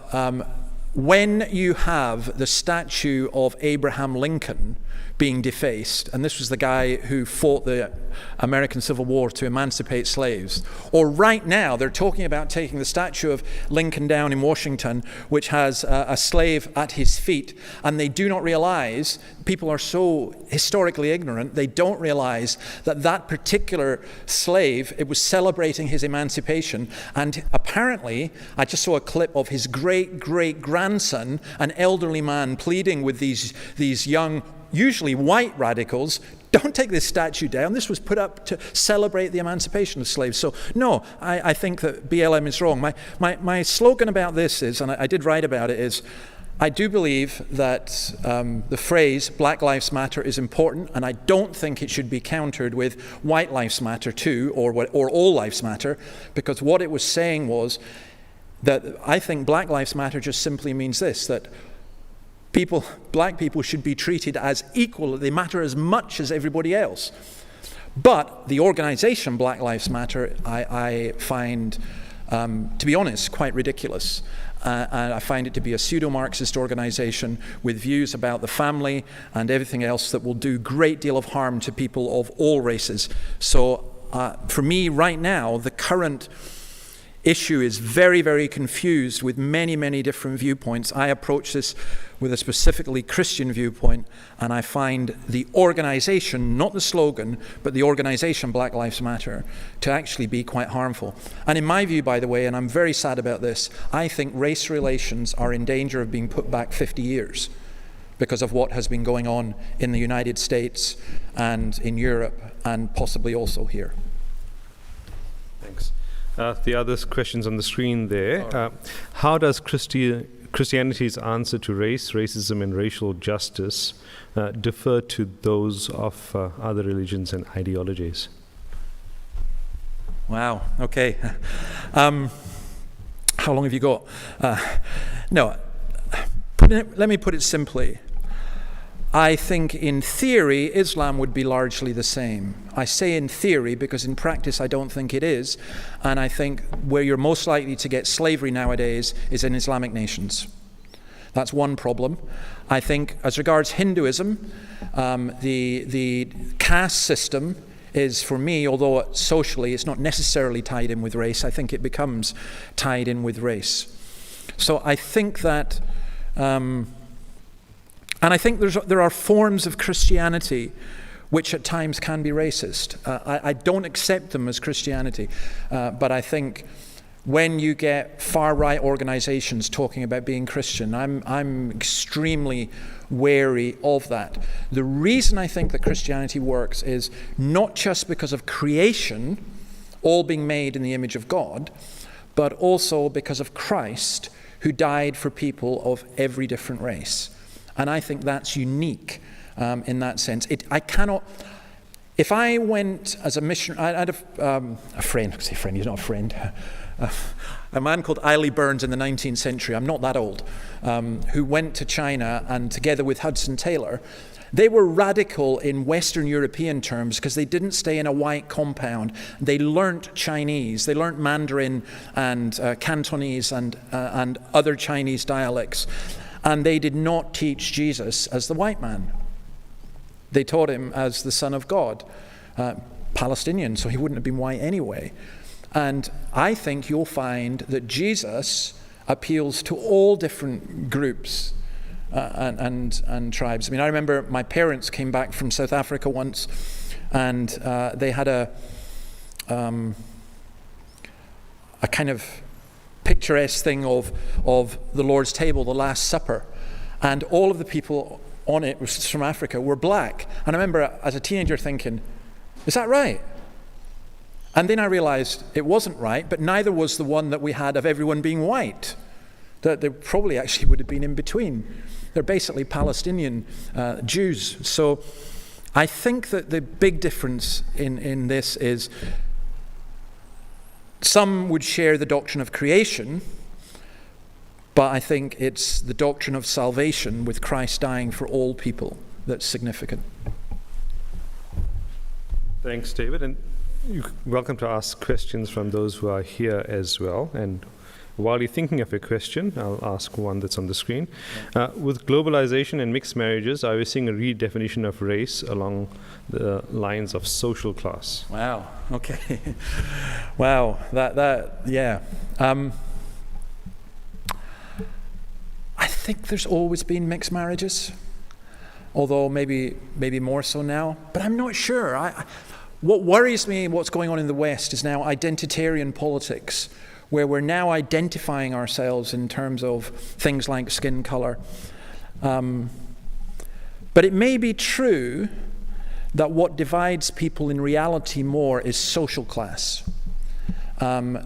when you have the statue of Abraham Lincoln being defaced, and this was the guy who fought the American Civil War to emancipate slaves, or right now they're talking about taking the statue of Lincoln down in Washington, which has a slave at his feet, and they do not realize, people are so historically ignorant, they don't realize that that particular slave, it was celebrating his emancipation, and apparently, I just saw a clip of his great-great-grandson, an elderly man pleading with these young, usually white radicals, don't take this statue down. This was put up to celebrate the emancipation of slaves. So no, I think that BLM is wrong. My slogan about this is, and I did write about it, is I do believe that the phrase Black Lives Matter is important, and I don't think it should be countered with White Lives Matter too, or All Lives Matter, because what it was saying was that I think Black Lives Matter just simply means this, that black people should be treated as equal. They matter as much as everybody else. But the organization Black Lives Matter, I find, to be honest, quite ridiculous. And I find it to be a pseudo-Marxist organization with views about the family and everything else that will do a great deal of harm to people of all races. So for me right now, the current issue is very, very confused with many, many different viewpoints. I approach this with a specifically Christian viewpoint, and I find the organization, not the slogan, but the organization Black Lives Matter, to actually be quite harmful. And in my view, by the way, and I'm very sad about this, I think race relations are in danger of being put back 50 years because of what has been going on in the United States and in Europe and possibly also here. Thanks. The other questions on the screen there. How does Christianity's answer to race, racism, and racial justice differ to those of other religions and ideologies? Wow, okay. How long have you got? Let me put it simply. I think in theory, Islam would be largely the same. I say in theory because in practice I don't think it is. And I think where you're most likely to get slavery nowadays is in Islamic nations. That's one problem. I think as regards Hinduism, the caste system is, for me, although socially it's not necessarily tied in with race, I think it becomes tied in with race. So I think that... and I think there are forms of Christianity which at times can be racist. I don't accept them as Christianity, but I think when you get far-right organizations talking about being Christian, I'm extremely wary of that. The reason I think that Christianity works is not just because of creation, all being made in the image of God, but also because of Christ, who died for people of every different race. And I think that's unique in that sense. I cannot, if I went as a missionary, I had a friend, I say friend, he's not a friend, a man called Eiley Burns in the 19th century, I'm not that old, who went to China, and together with Hudson Taylor, they were radical in Western European terms because they didn't stay in a white compound. They learnt Chinese, they learnt Mandarin and Cantonese and other Chinese dialects. And they did not teach Jesus as the white man. They taught him as the Son of God, Palestinian, so he wouldn't have been white anyway. And I think you'll find that Jesus appeals to all different groups and tribes. I mean, I remember my parents came back from South Africa once, and they had a kind of picture picturesque thing of the Lord's table, the Last Supper, and all of the people on it was from Africa were black. And I remember as a teenager thinking, is that right? And then I realized it wasn't right, but neither was the one that we had of everyone being white. That they probably actually would have been in between. They're basically Palestinian Jews. So I think that the big difference in this is some would share the doctrine of creation, but I think it's the doctrine of salvation with Christ dying for all people that's significant. Thanks, David. And you're welcome to ask questions from those who are here as well. And while you're thinking of a question, I'll ask one that's on the screen. With globalization and mixed marriages, are we seeing a redefinition of race along the lines of social class? Wow. Okay. Wow. Yeah. I think there's always been mixed marriages, although maybe more so now. But I'm not sure. What worries me in what's going on in the West is now identitarian politics, where we're now identifying ourselves in terms of things like skin color. But it may be true that what divides people in reality more is social class.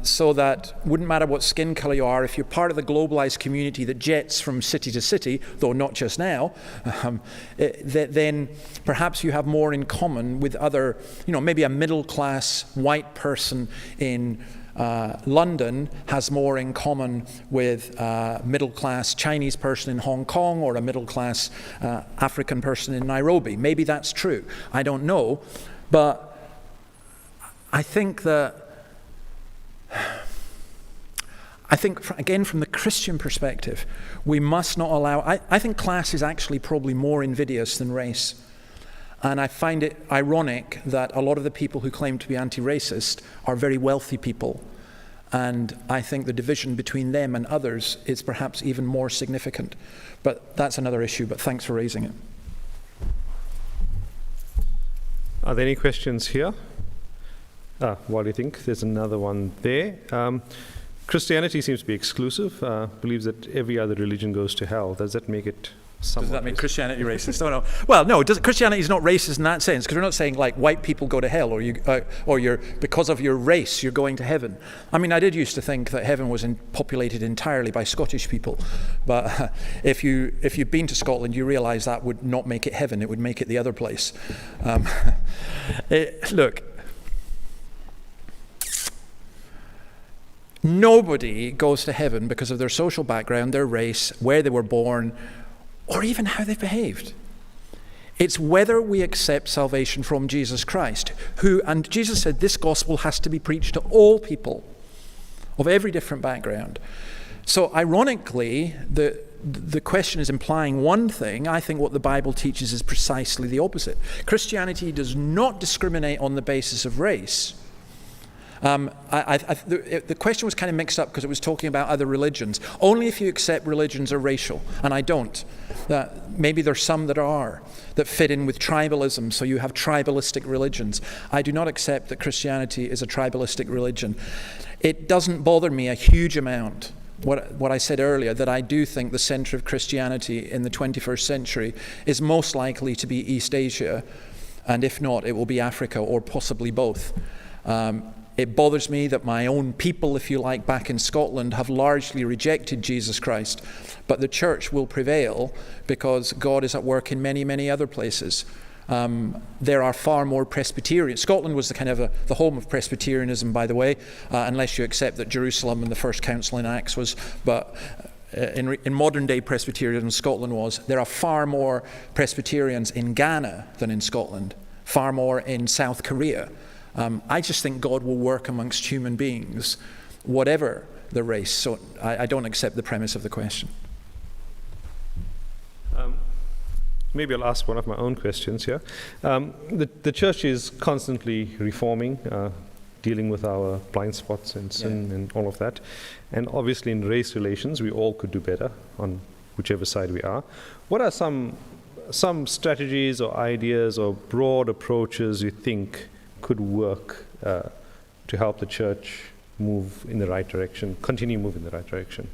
So that wouldn't matter what skin color you are, if you're part of the globalized community that jets from city to city, though not just now, then perhaps you have more in common with other, maybe a middle class white person in London has more in common with a middle-class Chinese person in Hong Kong or a middle-class African person in Nairobi. Maybe that's true. I don't know. But I think again, from the Christian perspective, we must not allow... I think class is actually probably more invidious than race. And I find it ironic that a lot of the people who claim to be anti-racist are very wealthy people. And I think the division between them and others is perhaps even more significant. But that's another issue, but thanks for raising it. Are there any questions here? What do you think? There's another one there. Christianity seems to be exclusive, believes that every other religion goes to hell. Does that make it... Does that mean Christianity racist? Oh, no. Well, no. Christianity is not racist in that sense, because we're not saying like white people go to hell, or you're because of your race you're going to heaven. I mean, I did used to think that heaven was populated entirely by Scottish people, but if you've been to Scotland, you realise that would not make it heaven; it would make it the other place. Look. Nobody goes to heaven because of their social background, their race, where they were born, or even how they've behaved. It's whether we accept salvation from Jesus Christ, and Jesus said this gospel has to be preached to all people of every different background. So ironically, the question is implying one thing. I think what the Bible teaches is precisely the opposite. Christianity does not discriminate on the basis of race. The question was kind of mixed up because it was talking about other religions. Only if you accept religions are racial, and I don't. Maybe there's some that fit in with tribalism, so you have tribalistic religions. I do not accept that Christianity is a tribalistic religion. It doesn't bother me a huge amount, what I said earlier, that I do think the center of Christianity in the 21st century is most likely to be East Asia, and if not, it will be Africa or possibly both. It bothers me that my own people, if you like, back in Scotland have largely rejected Jesus Christ, but the church will prevail because God is at work in many, many other places. There are far more Presbyterians. Scotland was the home of Presbyterianism, by the way, unless you accept that Jerusalem and the first council in Acts was, but in modern day Presbyterianism, Scotland was. There are far more Presbyterians in Ghana than in Scotland, far more in South Korea. I just think God will work amongst human beings, whatever the race. So I don't accept the premise of the question. Maybe I'll ask one of my own questions here. The church is constantly reforming, dealing with our blind spots and sin and all of that. And obviously in race relations, we all could do better on whichever side we are. What are some strategies or ideas or broad approaches you think could work to help the church move in the right direction, continue move in the right direction?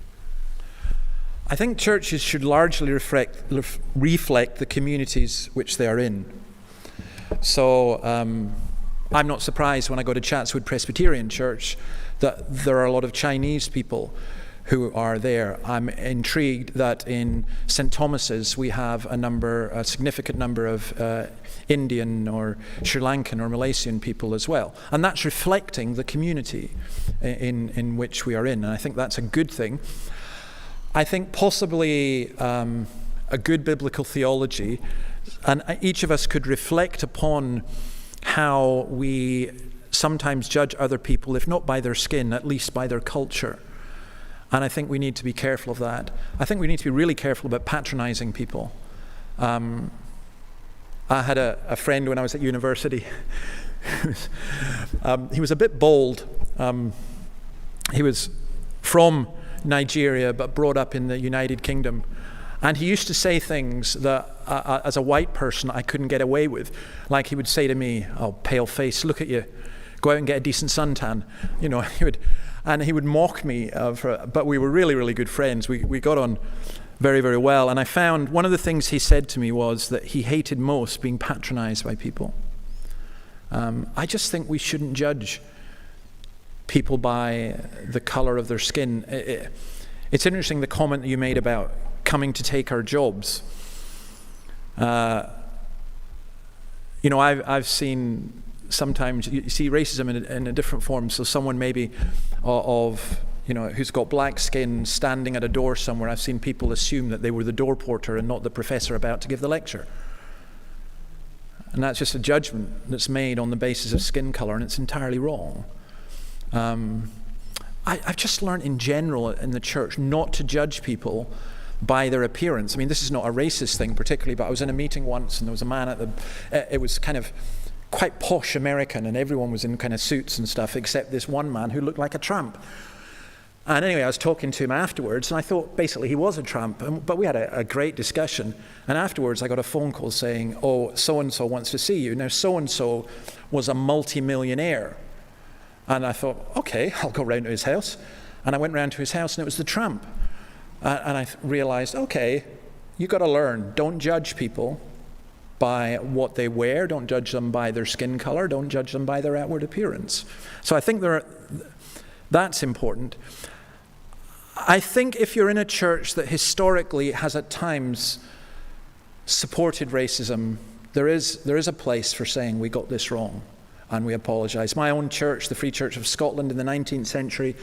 I think churches should largely reflect the communities which they are in. So I'm not surprised when I go to Chatswood Presbyterian Church that there are a lot of Chinese people who are there. I'm intrigued that in St. Thomas's we have a significant number of Indian or Sri Lankan or Malaysian people as well. And that's reflecting the community in which we are in. And I think that's a good thing. I think possibly a good biblical theology, and each of us could reflect upon how we sometimes judge other people, if not by their skin, at least by their culture. And I think we need to be careful of that. I think we need to be really careful about patronizing people. I had a friend when I was at university. He was a bit bold. He was from Nigeria but brought up in the United Kingdom. And he used to say things that, as a white person, I couldn't get away with. Like he would say to me, "Oh, pale face, look at you. Go out and get a decent suntan." You know, he would mock me. But we were really, really good friends. We got on very, very well. And I found one of the things he said to me was that he hated most being patronized by people. I just think we shouldn't judge people by the color of their skin. It's interesting, the comment that you made about coming to take our jobs. You know, I've seen sometimes, you see racism in a different form. So someone maybe who's got black skin standing at a door somewhere, I've seen people assume that they were the door porter and not the professor about to give the lecture. And that's just a judgment that's made on the basis of skin color, and it's entirely wrong. I've just learned in general in the church not to judge people by their appearance. I mean, this is not a racist thing particularly, but I was in a meeting once and there was a man it was kind of quite posh American, and everyone was in kind of suits and stuff except this one man who looked like a tramp. And anyway, I was talking to him afterwards, and I thought basically he was a tramp, but we had a great discussion. And afterwards I got a phone call saying, "Oh, so-and-so wants to see you." Now, so-and-so was a multi-millionaire. And I thought, okay, I'll go round to his house. And I went round to his house, and it was the tramp. And I realized, okay, you've got to learn. Don't judge people by what they wear. Don't judge them by their skin color. Don't judge them by their outward appearance. So I think that's important. I think if you're in a church that historically has at times supported racism, there is a place for saying we got this wrong. And we apologize. My own church, the Free Church of Scotland in the 19th century,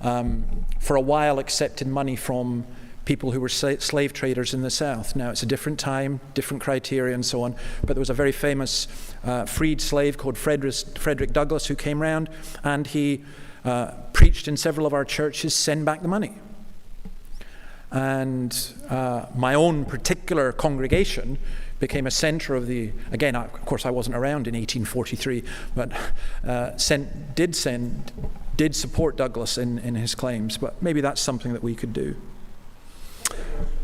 for a while accepted money from people who were slave traders in the South. Now, it's a different time, different criteria and so on, but there was a very famous freed slave called Frederick Douglass who came round, and he preached in several of our churches, "Send back the money." And my own particular congregation became a center of again, of course I wasn't around in 1843, but did support Douglass in his claims. But maybe that's something that we could do.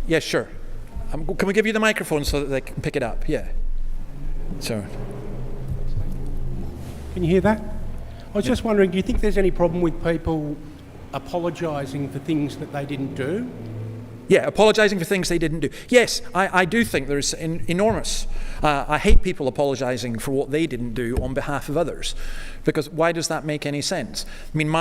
Yeah, sure. Can we give you the microphone so that they can pick it up? Yeah. So. Can you hear that? I was just wondering, do you think there's any problem with people apologising for things that they didn't do? Yeah, apologising for things they didn't do. Yes, I do think there's enormous. I hate people apologising for what they didn't do on behalf of others, because why does that make any sense? I mean,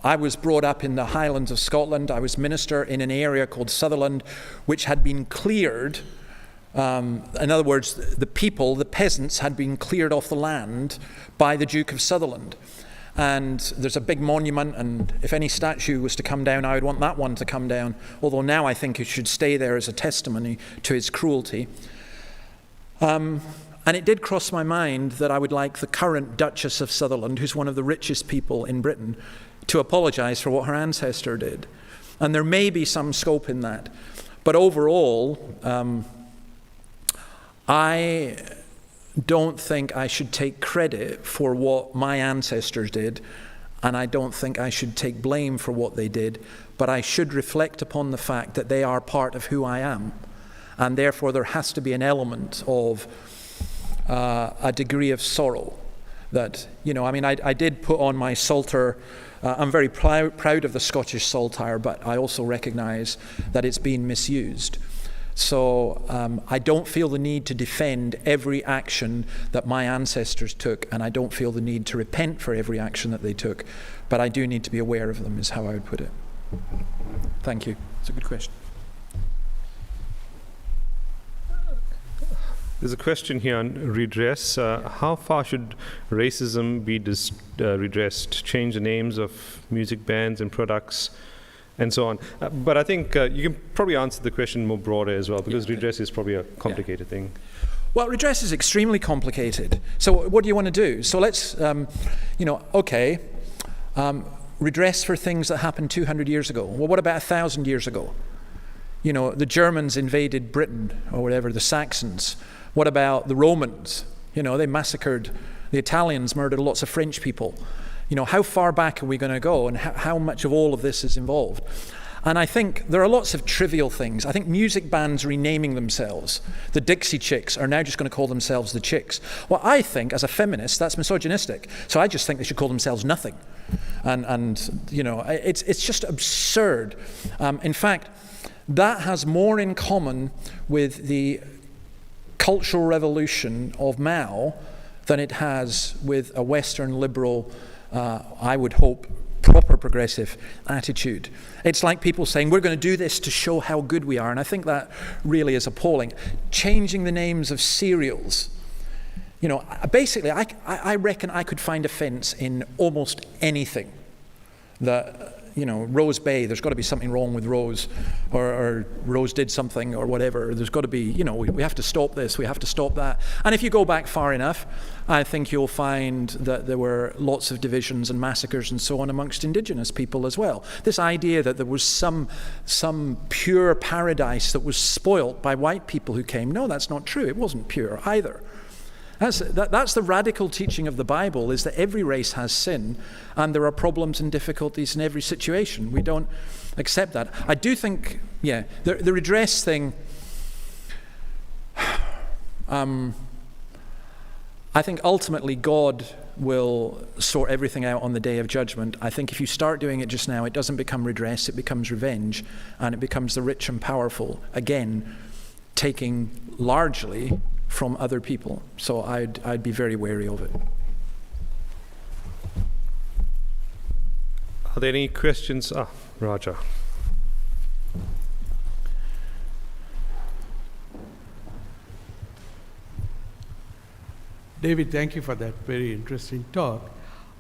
I was brought up in the Highlands of Scotland. I was minister in an area called Sutherland, which had been cleared. In other words, the peasants had been cleared off the land by the Duke of Sutherland. And there's a big monument, and if any statue was to come down, I would want that one to come down, although now I think it should stay there as a testimony to his cruelty. And it did cross my mind that I would like the current Duchess of Sutherland, who's one of the richest people in Britain, to apologise for what her ancestor did. And there may be some scope in that. But overall, I don't think I should take credit for what my ancestors did, and I don't think I should take blame for what they did, but I should reflect upon the fact that they are part of who I am, and therefore there has to be an element of a degree of sorrow. That, I mean, I did put on my Psalter. I'm very proud of the Scottish Psalter, but I also recognize that it's been misused. So I don't feel the need to defend every action that my ancestors took, and I don't feel the need to repent for every action that they took, but I do need to be aware of them, is how I would put it. Thank you. It's a good question. There's a question here on redress. How far should racism be redressed? Change the names of music bands and products and so on. But I think you can probably answer the question more broader as well, because redress is probably a complicated thing. Well, redress is extremely complicated. So what do you want to do? So let's, redress for things that happened 200 years ago. Well, what about 1,000 years ago? The Germans invaded Britain, or whatever, the Saxons. What about the Romans? They massacred, the Italians murdered lots of French people. How far back are we going to go, and how much of all of this is involved? And I think there are lots of trivial things. I think music bands renaming themselves. The Dixie Chicks are now just going to call themselves the Chicks. Well, I think, as a feminist, that's misogynistic. So I just think they should call themselves nothing. And it's just absurd. In fact, that has more in common with the Cultural Revolution of Mao than it has with a Western liberal, I would hope, proper progressive attitude. It's like people saying, we're going to do this to show how good we are, and I think that really is appalling. Changing the names of cereals. Basically, I reckon I could find offence in almost anything. That, Rose Bay, there's got to be something wrong with Rose, or Rose did something, or whatever. There's got to be, we have to stop this, we have to stop that. And if you go back far enough, I think you'll find that there were lots of divisions and massacres and so on amongst indigenous people as well. This idea that there was some pure paradise that was spoilt by white people who came, no, that's not true. It wasn't pure either. That's the radical teaching of the Bible, is that every race has sin, and there are problems and difficulties in every situation. We don't accept that. I do think, the redress thing, I think ultimately God will sort everything out on the day of judgment. I think if you start doing it just now, it doesn't become redress, it becomes revenge, and it becomes the rich and powerful, again, taking largely from other people. So I'd be very wary of it. Are there any questions? Raja. David, thank you for that very interesting talk.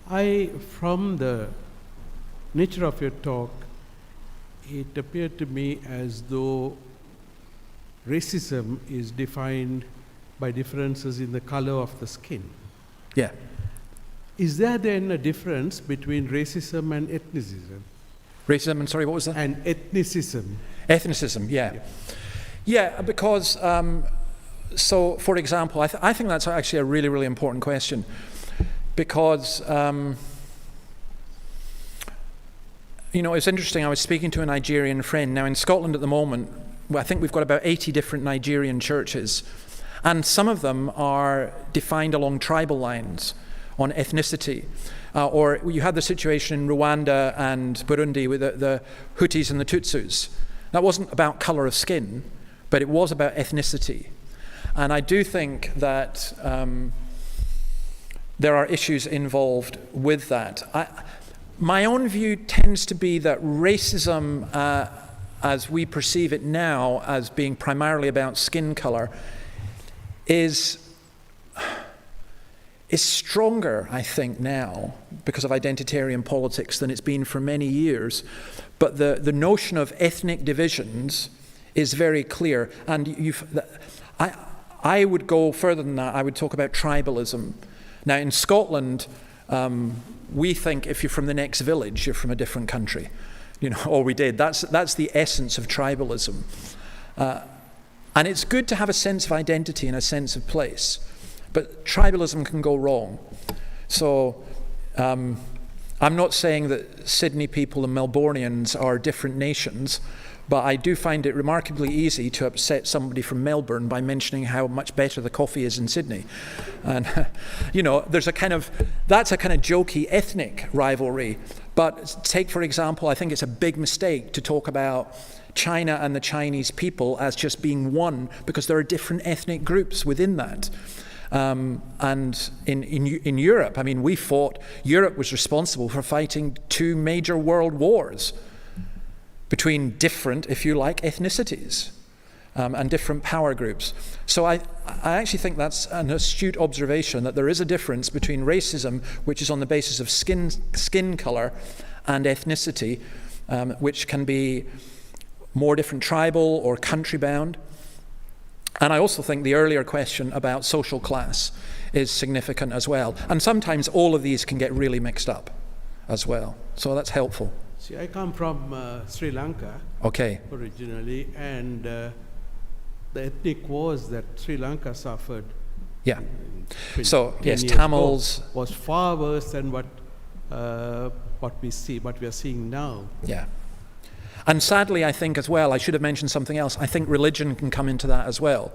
From the nature of your talk, it appeared to me as though racism is defined by differences in the color of the skin. Yeah. Is there then a difference between racism and ethnicism? Racism, and sorry, what was that? And ethnicism. Ethnicism, yeah. Yeah, because, so for example, I think that's actually a really, really important question, because, it's interesting. I was speaking to a Nigerian friend. Now in Scotland at the moment, I think we've got about 80 different Nigerian churches. And some of them are defined along tribal lines, on ethnicity. Or you had the situation in Rwanda and Burundi with the Hutus and the Tutsis. That wasn't about color of skin, but it was about ethnicity. And I do think that there are issues involved with that. My own view tends to be that racism, as we perceive it now as being primarily about skin color, is stronger, I think, now because of identitarian politics than it's been for many years. But the notion of ethnic divisions is very clear. And I would go further than that. I would talk about tribalism. Now, in Scotland, we think if you're from the next village, you're from a different country. Or we did. That's the essence of tribalism. And it's good to have a sense of identity and a sense of place, but tribalism can go wrong. So I'm not saying that Sydney people and Melbournians are different nations, But I do find it remarkably easy to upset somebody from Melbourne by mentioning how much better the coffee is in Sydney. And, you know, that's a kind of jokey ethnic rivalry. But take, for example, I think it's a big mistake to talk about China and the Chinese people as just being one, because there are different ethnic groups within that. And in Europe, I mean, Europe was responsible for fighting 2 major world wars between different, if you like, ethnicities and different power groups. So I actually think that's an astute observation, that there is a difference between racism, which is on the basis of skin color, and ethnicity, which can be more different tribal or country bound. And I also think the earlier question about social class is significant as well. And sometimes all of these can get really mixed up as well. So that's helpful. See, I come from Sri Lanka Okay. originally, and the ethnic wars that Sri Lanka suffered Yeah. 10 So, yes, years Tamils. ago was far worse than what we are seeing now. Yeah. And sadly, I think as well, I should have mentioned something else, I think religion can come into that as well.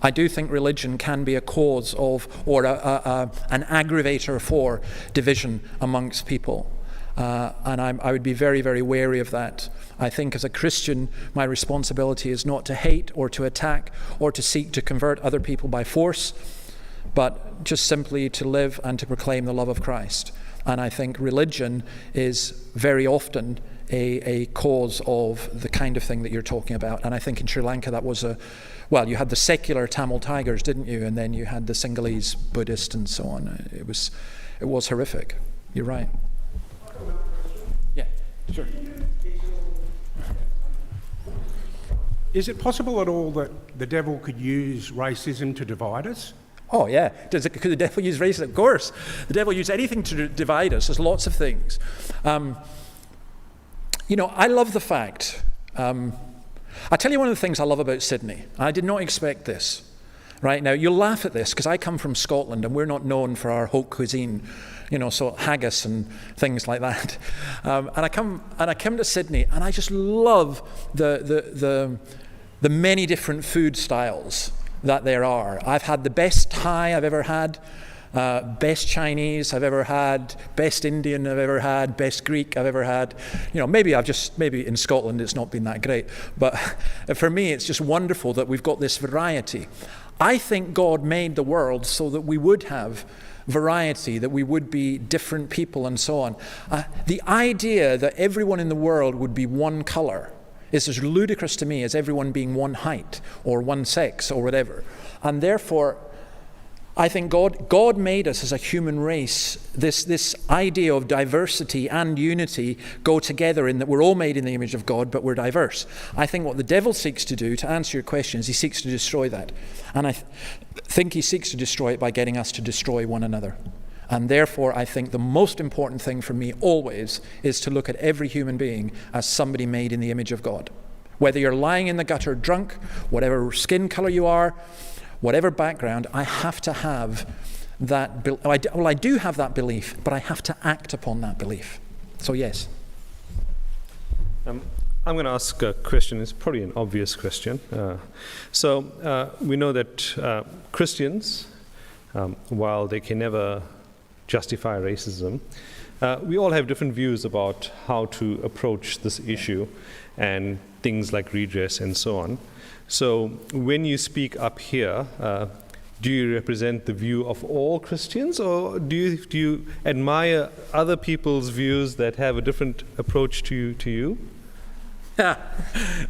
I do think religion can be a cause of, or an aggravator for division amongst people. And I would be very, very wary of that. I think as a Christian, my responsibility is not to hate or to attack or to seek to convert other people by force, but just simply to live and to proclaim the love of Christ. And I think religion is very often a cause of the kind of thing that you're talking about. And I think in Sri Lanka that was you had the secular Tamil Tigers, didn't you? And then you had the Sinhalese Buddhist and so on. It was horrific. You're right. Yeah, sure. Is it possible at all that the devil could use racism to divide us? Oh, yeah. Could the devil use racism? Of course. The devil use anything to divide us. There's lots of things. You know, I love the fact, I tell you one of the things I love about Sydney. I did not expect this. Right now, you'll laugh at this because I come from Scotland and we're not known for our haute cuisine, you know, so haggis and things like that. And I come to Sydney and I just love the many different food styles that there are. I've had the best Thai I've ever had, best Chinese I've ever had, best Indian I've ever had, best Greek I've ever had. You know, maybe in Scotland it's not been that great, but for me it's just wonderful that we've got this variety. I think God made the world so that we would have variety, that we would be different people and so on. The idea that everyone in the world would be one color is as ludicrous to me as everyone being one height or one sex or whatever. And therefore, I think God made us as a human race. This idea of diversity and unity go together in that we're all made in the image of God, but we're diverse. I think what the devil seeks to do, to answer your question, is he seeks to destroy that. And I think he seeks to destroy it by getting us to destroy one another. And therefore, I think the most important thing for me always is to look at every human being as somebody made in the image of God. Whether you're lying in the gutter drunk, whatever skin color you are, whatever background, I have to have that. I do have that belief, but I have to act upon that belief. So yes. I'm going to ask a question. It's probably an obvious question. We know that Christians, while they can never justify racism, we all have different views about how to approach this issue and things like redress and so on. So when you speak up here, do you represent the view of all Christians, or do you admire other people's views that have a different approach to you?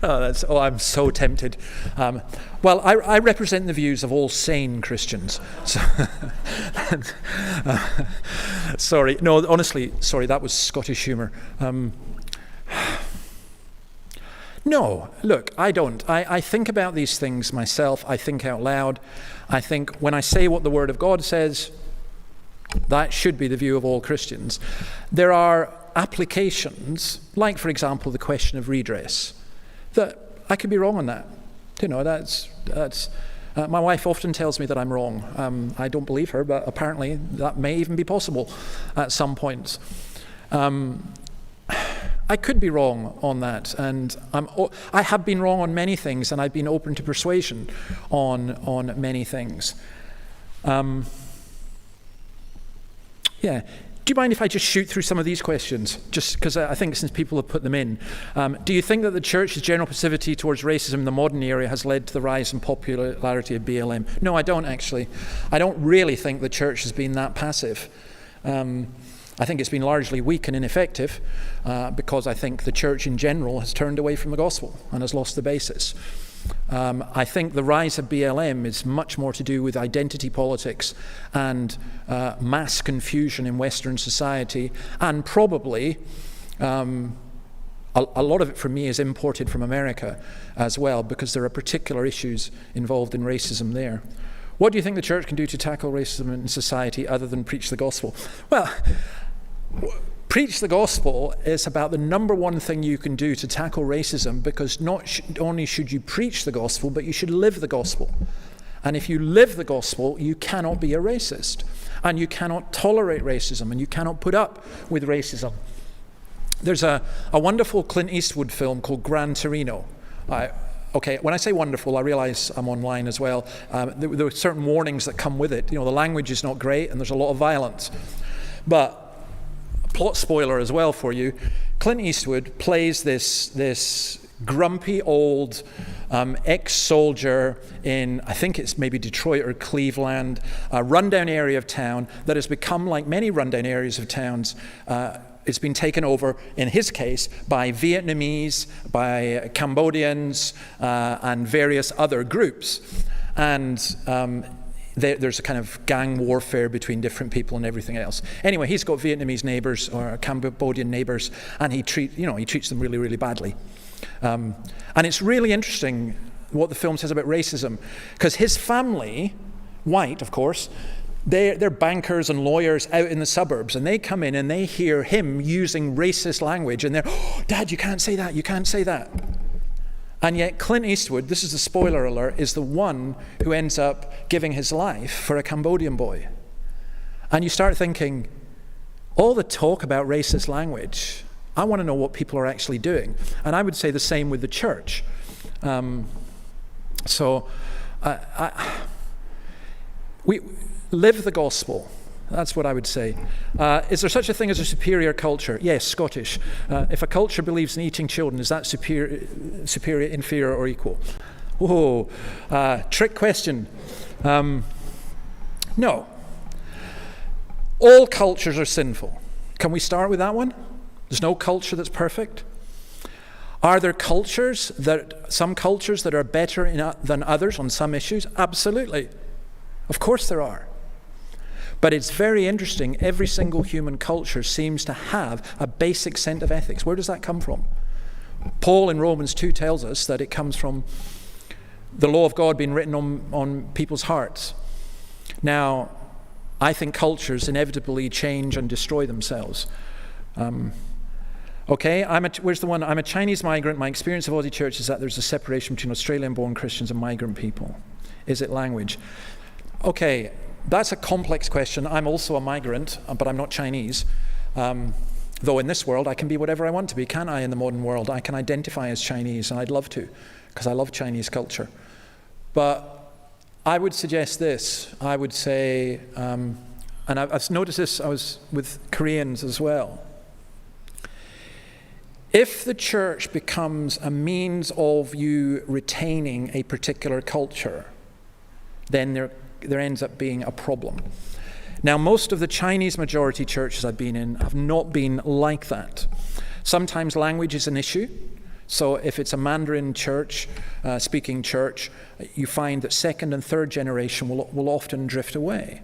I'm so tempted. I represent the views of all sane Christians. So sorry, no, honestly, sorry, that was Scottish humour. No, look, I don't. I think about these things myself. I think out loud. I think when I say what the Word of God says, that should be the view of all Christians. There are applications, like, for example, the question of redress, that I could be wrong on that. You know, that's my wife often tells me that I'm wrong. I don't believe her, but apparently that may even be possible at some points. I could be wrong on that, and I have been wrong on many things, and I've been open to persuasion on many things. Yeah. Do you mind if I just shoot through some of these questions? Just because I think since people have put them in. Do you think that the church's general passivity towards racism in the modern era has led to the rise in popularity of BLM? No, I don't actually. I don't really think the church has been that passive. I think it's been largely weak and ineffective because I think the church in general has turned away from the gospel and has lost the basis. I think the rise of BLM is much more to do with identity politics and mass confusion in Western society, and probably a lot of it for me is imported from America as well, because there are particular issues involved in racism there. What do you think the church can do to tackle racism in society other than preach the gospel? Well, preach the gospel is about the number one thing you can do to tackle racism, because not only should you preach the gospel, but you should live the gospel. And if you live the gospel, you cannot be a racist, and you cannot tolerate racism, and you cannot put up with racism. There's a wonderful Clint Eastwood film called Gran Torino. Okay, when I say wonderful, I realize I'm online as well. There are certain warnings that come with it. You know, the language is not great, and there's a lot of violence. But plot spoiler as well for you, Clint Eastwood plays this grumpy old ex-soldier in, I think it's maybe Detroit or Cleveland, a rundown area of town that has become, like many rundown areas of towns, it's been taken over, in his case, by Vietnamese, by Cambodians, and various other groups. And there's a kind of gang warfare between different people and everything else. Anyway, he's got Vietnamese neighbors or Cambodian neighbors, and he treats them really, really badly. And it's really interesting what the film says about racism, because his family, white, of course, they're bankers and lawyers out in the suburbs, and they come in and they hear him using racist language, and they're, "Oh, Dad, you can't say that, you can't say that." And yet Clint Eastwood, this is the spoiler alert, is the one who ends up giving his life for a Cambodian boy. And you start thinking, all the talk about racist language, I want to know what people are actually doing. And I would say the same with the church. We live the gospel. That's what I would say. Is there such a thing as a superior culture? Yes, Scottish. If a culture believes in eating children, is that superior, inferior, or equal? Whoa, trick question. No. All cultures are sinful. Can we start with that one? There's no culture that's perfect. Are there some cultures that are better than others on some issues? Absolutely. Of course there are. But it's very interesting, every single human culture seems to have a basic set of ethics. Where does that come from? Paul in Romans 2 tells us that it comes from the law of God being written on people's hearts. Now, I think cultures inevitably change and destroy themselves. Okay, where's the one? I'm a Chinese migrant. My experience of Aussie church is that there's a separation between Australian-born Christians and migrant people. Is it language? Okay. That's a complex question. I'm also a migrant, but I'm not Chinese. Though in this world, I can be whatever I want to be, can't I, in the modern world? I can identify as Chinese, and I'd love to, because I love Chinese culture. But I would suggest this. I would say, and I've noticed this, I was with Koreans as well. If the church becomes a means of you retaining a particular culture, then there ends up being a problem. Now, most of the Chinese majority churches I've been in have not been like that. Sometimes language is an issue. So if it's a Mandarin church, speaking church, you find that second and third generation will often drift away.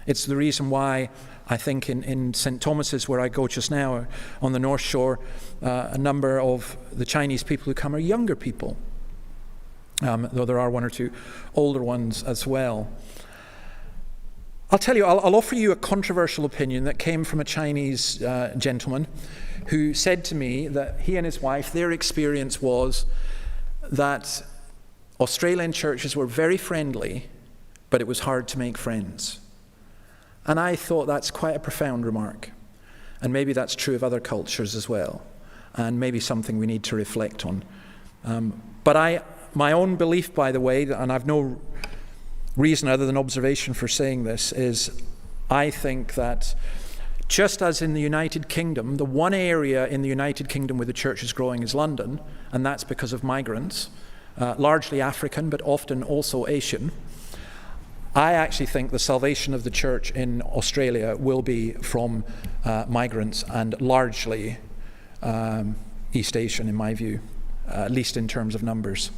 It's the reason why I think in St. Thomas's, where I go just now, on the North Shore, a number of the Chinese people who come are younger people. Though there are one or two older ones as well. I'll tell you, I'll offer you a controversial opinion that came from a Chinese gentleman who said to me that he and his wife, their experience was that Australian churches were very friendly, but it was hard to make friends. And I thought that's quite a profound remark. And maybe that's true of other cultures as well. and maybe something we need to reflect on. But my own belief, by the way, and I've no reason other than observation for saying this, is I think that just as in the United Kingdom, the one area in the United Kingdom where the church is growing is London, and that's because of migrants, largely African, but often also Asian. I actually think the salvation of the church in Australia will be from migrants and largely East Asian, in my view, at least in terms of numbers.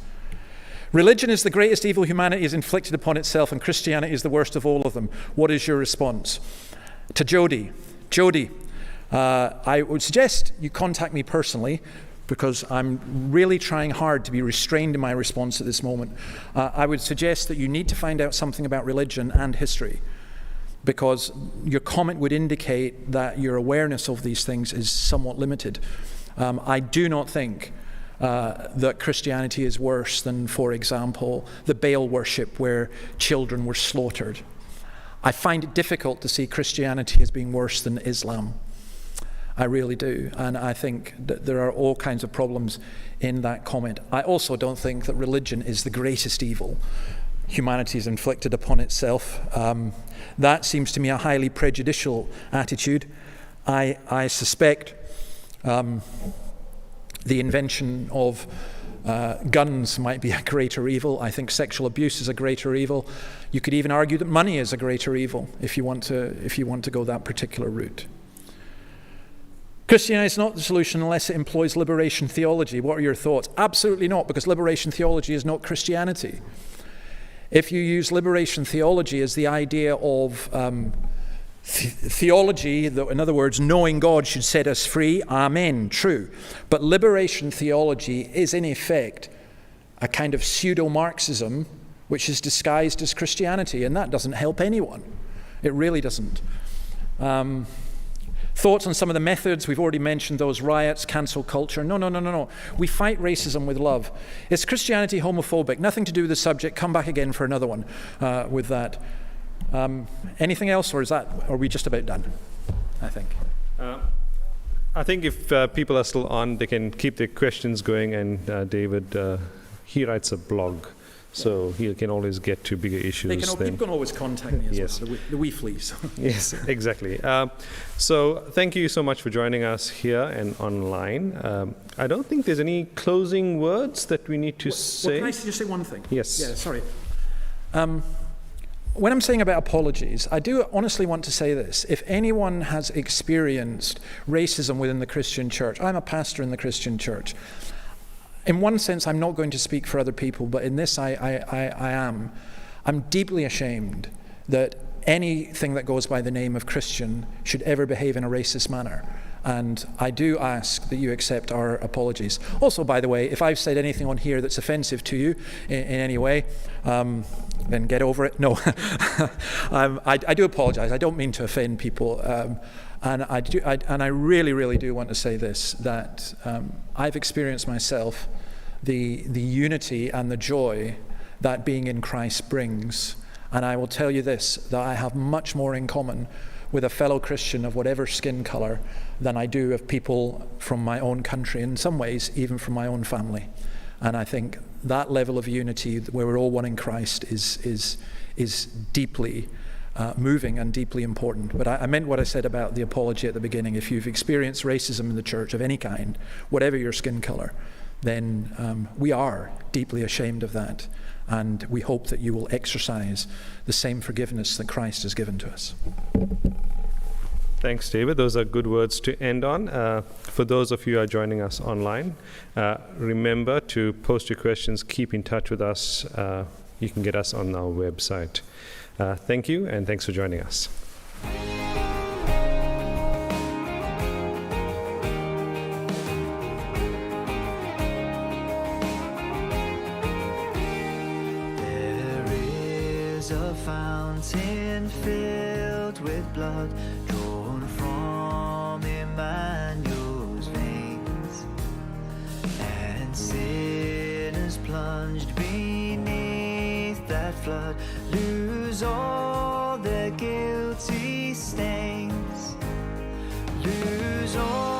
Religion is the greatest evil humanity has inflicted upon itself, and Christianity is the worst of all of them. What is your response? To Jody, I would suggest you contact me personally, because I'm really trying hard to be restrained in my response at this moment. I would suggest that you need to find out something about religion and history, because your comment would indicate that your awareness of these things is somewhat limited. I do not think that Christianity is worse than, for example, the Baal worship where children were slaughtered. I find it difficult to see Christianity as being worse than Islam. I really do. And I think that there are all kinds of problems in that comment. I also don't think that religion is the greatest evil humanity has inflicted upon itself. That seems to me a highly prejudicial attitude. I suspect the invention of guns might be a greater evil. I think sexual abuse is a greater evil. You could even argue that money is a greater evil if you want to go that particular route. Christianity is not the solution unless it employs liberation theology. What are your thoughts? Absolutely not, because liberation theology is not Christianity. If you use liberation theology as the idea of theology, in other words, knowing God should set us free, amen, true. But liberation theology is in effect a kind of pseudo-Marxism which is disguised as Christianity, and that doesn't help anyone. It really doesn't. Thoughts on some of the methods? We've already mentioned those: riots, cancel culture. No. We fight racism with love. Is Christianity homophobic? Nothing to do with the subject. Come back again for another one with that. Anything else, or are we just about done? I think. I think if people are still on, they can keep their questions going, and David, he writes a blog, so he can always get to bigger issues. People can always contact me as yes. well, the wee fleas. Yes, exactly. So thank you so much for joining us here and online. I don't think there's any closing words that we need to say. Can I just say one thing? Yes. Yeah, sorry. When I'm saying about apologies, I do honestly want to say this. If anyone has experienced racism within the Christian church, I'm a pastor in the Christian church. In one sense, I'm not going to speak for other people, but in this I am. I'm deeply ashamed that anything that goes by the name of Christian should ever behave in a racist manner. And I do ask that you accept our apologies. Also, by the way, if I've said anything on here that's offensive to you in any way, then get over it. No, I do apologize. I don't mean to offend people. And I really, really do want to say this, that I've experienced myself the unity and the joy that being in Christ brings. And I will tell you this, that I have much more in common with a fellow Christian of whatever skin color than I do of people from my own country, in some ways even from my own family. And I think that level of unity where we're all one in Christ is deeply moving and deeply important. But I meant what I said about the apology at the beginning. If you've experienced racism in the church of any kind, whatever your skin color, then we are deeply ashamed of that. And we hope that you will exercise the same forgiveness that Christ has given to us. Thanks, David. Those are good words to end on. For those of you who are joining us online, remember to post your questions, keep in touch with us. You can get us on our website. Thank you, and thanks for joining us. There is a fountain filled with blood drawn from Emmanuel's veins, and sinners plunged beneath that flood lose all their guilty stains, lose all